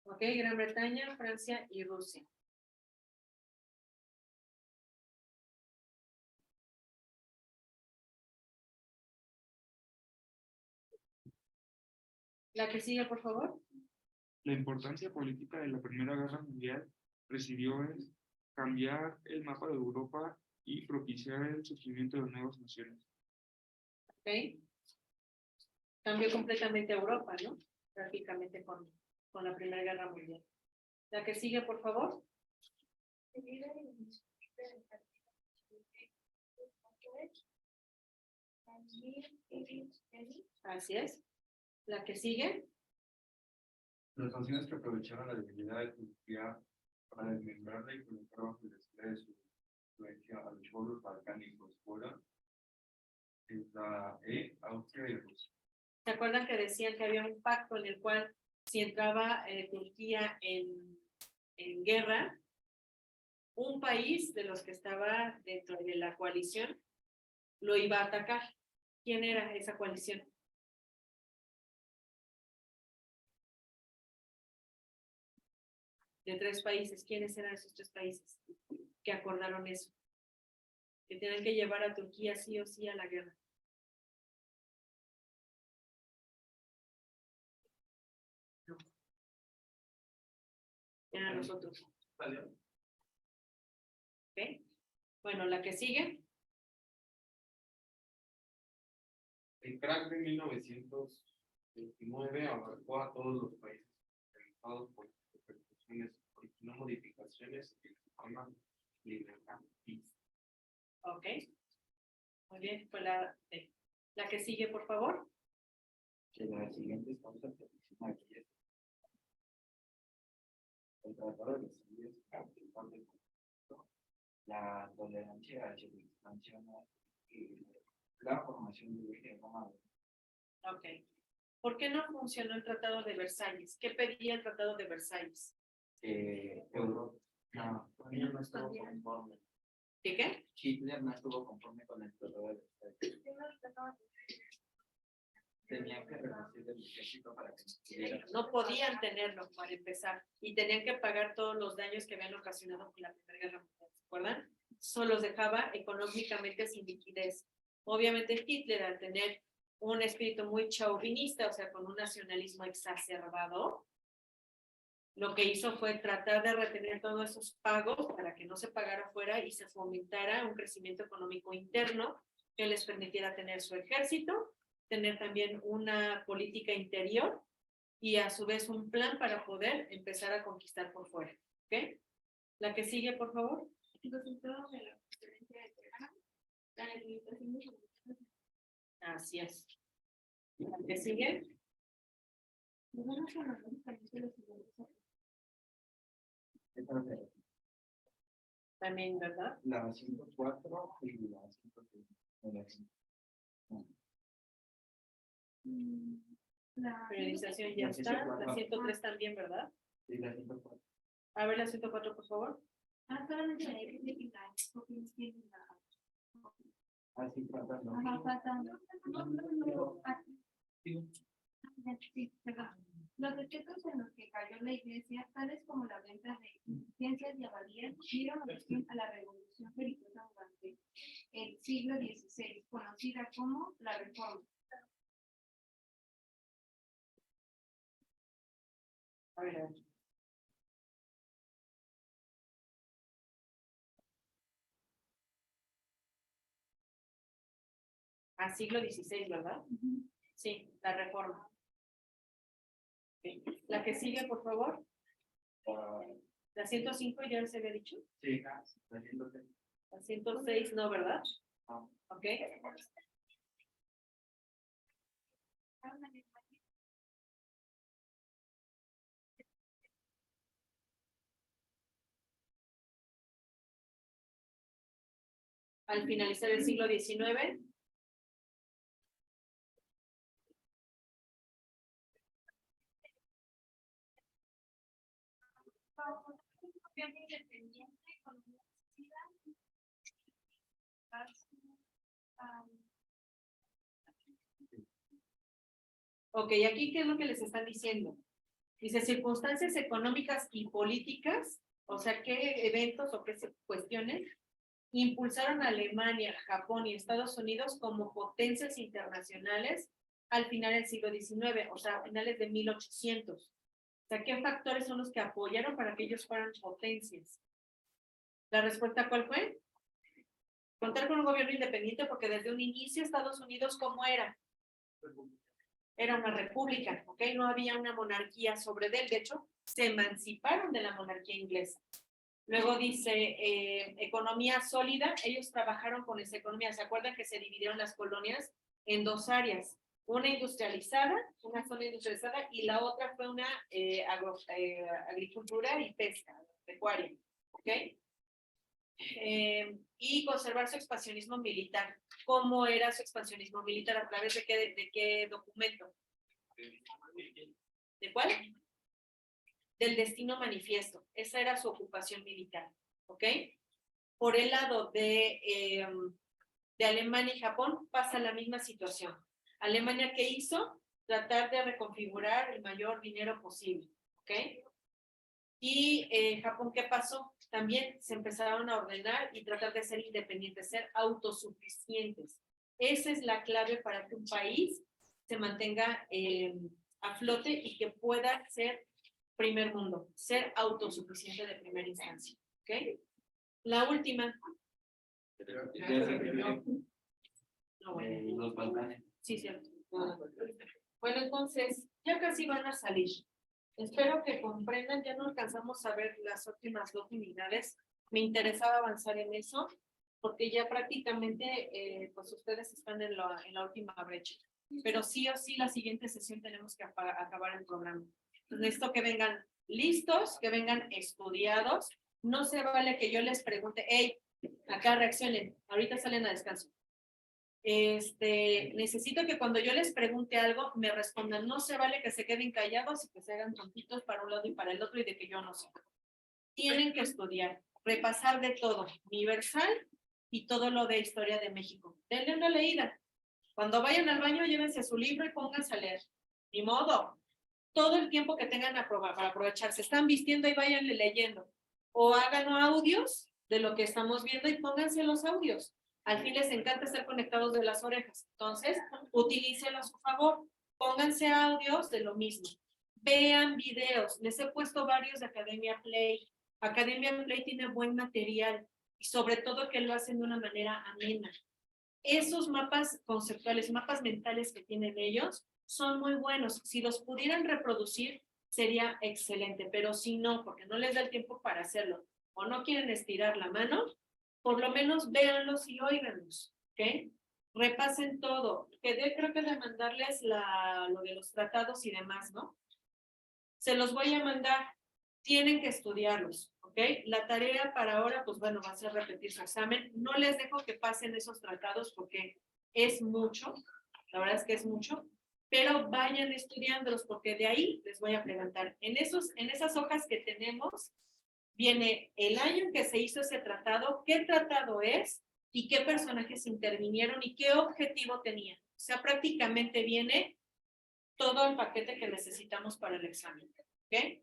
Ok, Gran Bretaña, Francia y Rusia. La que sigue, por favor. La importancia política de la Primera Guerra Mundial residió en cambiar el mapa de Europa y propiciar el surgimiento de nuevas naciones. ¿Ok? Cambió completamente Europa, ¿no? Prácticamente con la Primera Guerra Mundial. La que sigue, por favor. Así es. La que sigue. Las naciones que aprovecharon la debilidad de Turquía para desmembrarla y colocar bajo el esfera de su influencia a los pueblos balcánicos fuera es la Austria y Rusia. ¿Se acuerdan que decían que había un pacto en el cual si entraba Turquía en guerra, un país de los que estaba dentro de la coalición lo iba a atacar? ¿Quién era esa coalición? De 3 países. ¿Quiénes eran esos 3 países que acordaron eso? Que tienen que llevar a Turquía sí o sí a la guerra. No. Eran los otros. ¿Ok? Bueno, la que sigue. El crack de 1929 abarcó a todos los países realizados por repercusiones, originó modificaciones en el sistema libertadista. Ok. Muy bien, pues la que sigue, por favor. Que las siguientes causas que mencionan aquí es el tratado de Versalles, la tolerancia hacia la distancia y la formación de origen romano. Ok. ¿Por qué no funcionó el Tratado de Versalles? ¿Qué pedía el Tratado de Versalles? Europa no estuvo conforme. ¿De qué? Hitler no estuvo conforme con el tratado de Versalles. Tenían que reducir el ejército para que No podían tenerlo para empezar y tenían que pagar todos los daños que habían ocasionado con la Primera Guerra Mundial, ¿se acuerdan? Eso los dejaba económicamente sin liquidez. Obviamente Hitler, al tener un espíritu muy chauvinista, o sea, con un nacionalismo exacerbado, lo que hizo fue tratar de retener todos esos pagos para que no se pagara fuera y se fomentara un crecimiento económico interno que les permitiera tener su ejército, tener también una política interior y a su vez un plan para poder empezar a conquistar por fuera. ¿Ok? La que sigue, por favor. Resultado de la conferencia de Teherán, la delimitación de los Así es. La que sigue. También, ¿verdad? La 104 y la 106. La Priorización ya está. La 103 también, ¿verdad? Y la 104. A ver, la 104, por favor. solamente la de la tiene la Así tratando. Los hechos en los que cayó la iglesia, tales como la venta de ciencias y abadías, dieron origen a la revolución religiosa durante el siglo XVI, conocida como la Reforma. A ver. A siglo XVI, ¿verdad? Sí, la Reforma. La que sigue, por favor. La 105 ya se había dicho. Sí, la 106. La 106 no, ¿verdad? Ok. Al finalizar el siglo XIX. Ok, aquí, ¿qué es lo que les están diciendo? Dice, circunstancias económicas y políticas, o sea, ¿qué eventos o qué cuestiones impulsaron a Alemania, Japón y Estados Unidos como potencias internacionales al final del siglo XIX, o sea, a finales de 1800. O sea, ¿qué factores son los que apoyaron para que ellos fueran potencias? ¿La respuesta cuál fue? Contar con un gobierno independiente, porque desde un inicio Estados Unidos, ¿cómo era? Era una república, ¿ok? No había una monarquía sobre él. De hecho, se emanciparon de la monarquía inglesa. Luego dice, economía sólida. Ellos trabajaron con esa economía. ¿Se acuerdan que se dividieron las colonias en dos áreas? Una industrializada, una zona industrializada, y la otra fue una agricultura y pesca, pecuaria, ¿ok? Y conservar su expansionismo militar. ¿Cómo era su expansionismo militar? ¿A través de qué documento? ¿De cuál? Del Destino Manifiesto. Esa era su ocupación militar, ¿ok? Por el lado de Alemania y Japón pasa la misma situación. Alemania, ¿qué hizo? Tratar de reconfigurar el mayor dinero posible, ¿ok? Y Japón, ¿qué pasó? También se empezaron a ordenar y tratar de ser independientes, ser autosuficientes. Esa es la clave para que un país se mantenga a flote y que pueda ser primer mundo, ser autosuficiente de primera instancia. ¿Ok? La última. No, bueno. Los Balcanes. Sí, cierto. Bueno, entonces, ya casi van a salir. Espero que comprendan, ya no alcanzamos a ver las últimas 2 unidades. Me interesaba avanzar en eso, porque ya prácticamente, pues ustedes están en la última brecha. Pero sí o sí, la siguiente sesión tenemos que acabar el programa. Entonces, necesito que vengan listos, que vengan estudiados. No se vale que yo les pregunte, hey, acá reaccionen, ahorita salen a descanso. Necesito que cuando yo les pregunte algo me respondan. No se vale que se queden callados y que se hagan tontitos para un lado y para el otro y de que yo no sé. Tienen que estudiar, repasar de todo, universal y todo lo de historia de México. Denle una leída. Cuando vayan al baño, llévense su libro y pónganse a leer. Ni modo. Todo el tiempo que tengan para aprovechar. Se están vistiendo y váyanle leyendo. O hagan audios de lo que estamos viendo y pónganse los audios. Al fin les encanta estar conectados de las orejas. Entonces, utilícenlo a su favor. Pónganse audios de lo mismo. Vean videos. Les he puesto varios de Academia Play. Academia Play tiene buen material y sobre todo que lo hacen de una manera amena. Esos mapas conceptuales, mapas mentales que tienen ellos son muy buenos. Si los pudieran reproducir, sería excelente, pero si no, porque no les da el tiempo para hacerlo o no quieren estirar la mano, por lo menos véanlos y óiganlos, ¿ok? Repasen todo. Creo que de mandarles lo de los tratados y demás, ¿no? Se los voy a mandar. Tienen que estudiarlos, ¿ok? La tarea para ahora, pues bueno, va a ser repetir su examen. No les dejo que pasen esos tratados porque es mucho, la verdad es que es mucho, pero vayan estudiándolos porque de ahí les voy a preguntar. En esas hojas que tenemos, viene el año en que se hizo ese tratado, qué tratado es y qué personajes intervinieron y qué objetivo tenía. O sea, prácticamente viene todo el paquete que necesitamos para el examen, ¿ok?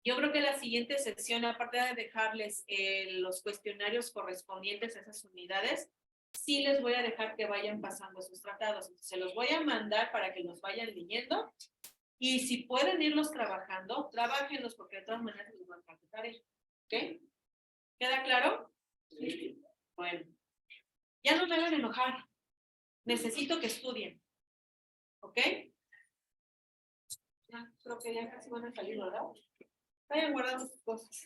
Yo creo que la siguiente sesión, aparte de dejarles los cuestionarios correspondientes a esas unidades, sí les voy a dejar que vayan pasando sus tratados. Se los voy a mandar para que los vayan leyendo y si pueden irlos trabajando, trabájenlos porque de todas maneras los van a practicar. ¿Ok? ¿Queda claro? Sí. Bueno, ya no me hagan enojar. Necesito que estudien. ¿Ok? Ya, creo que ya casi van a salir, ¿verdad? Vayan guardando sus cosas.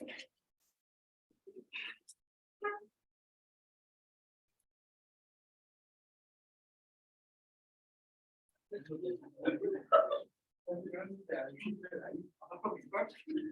Ahí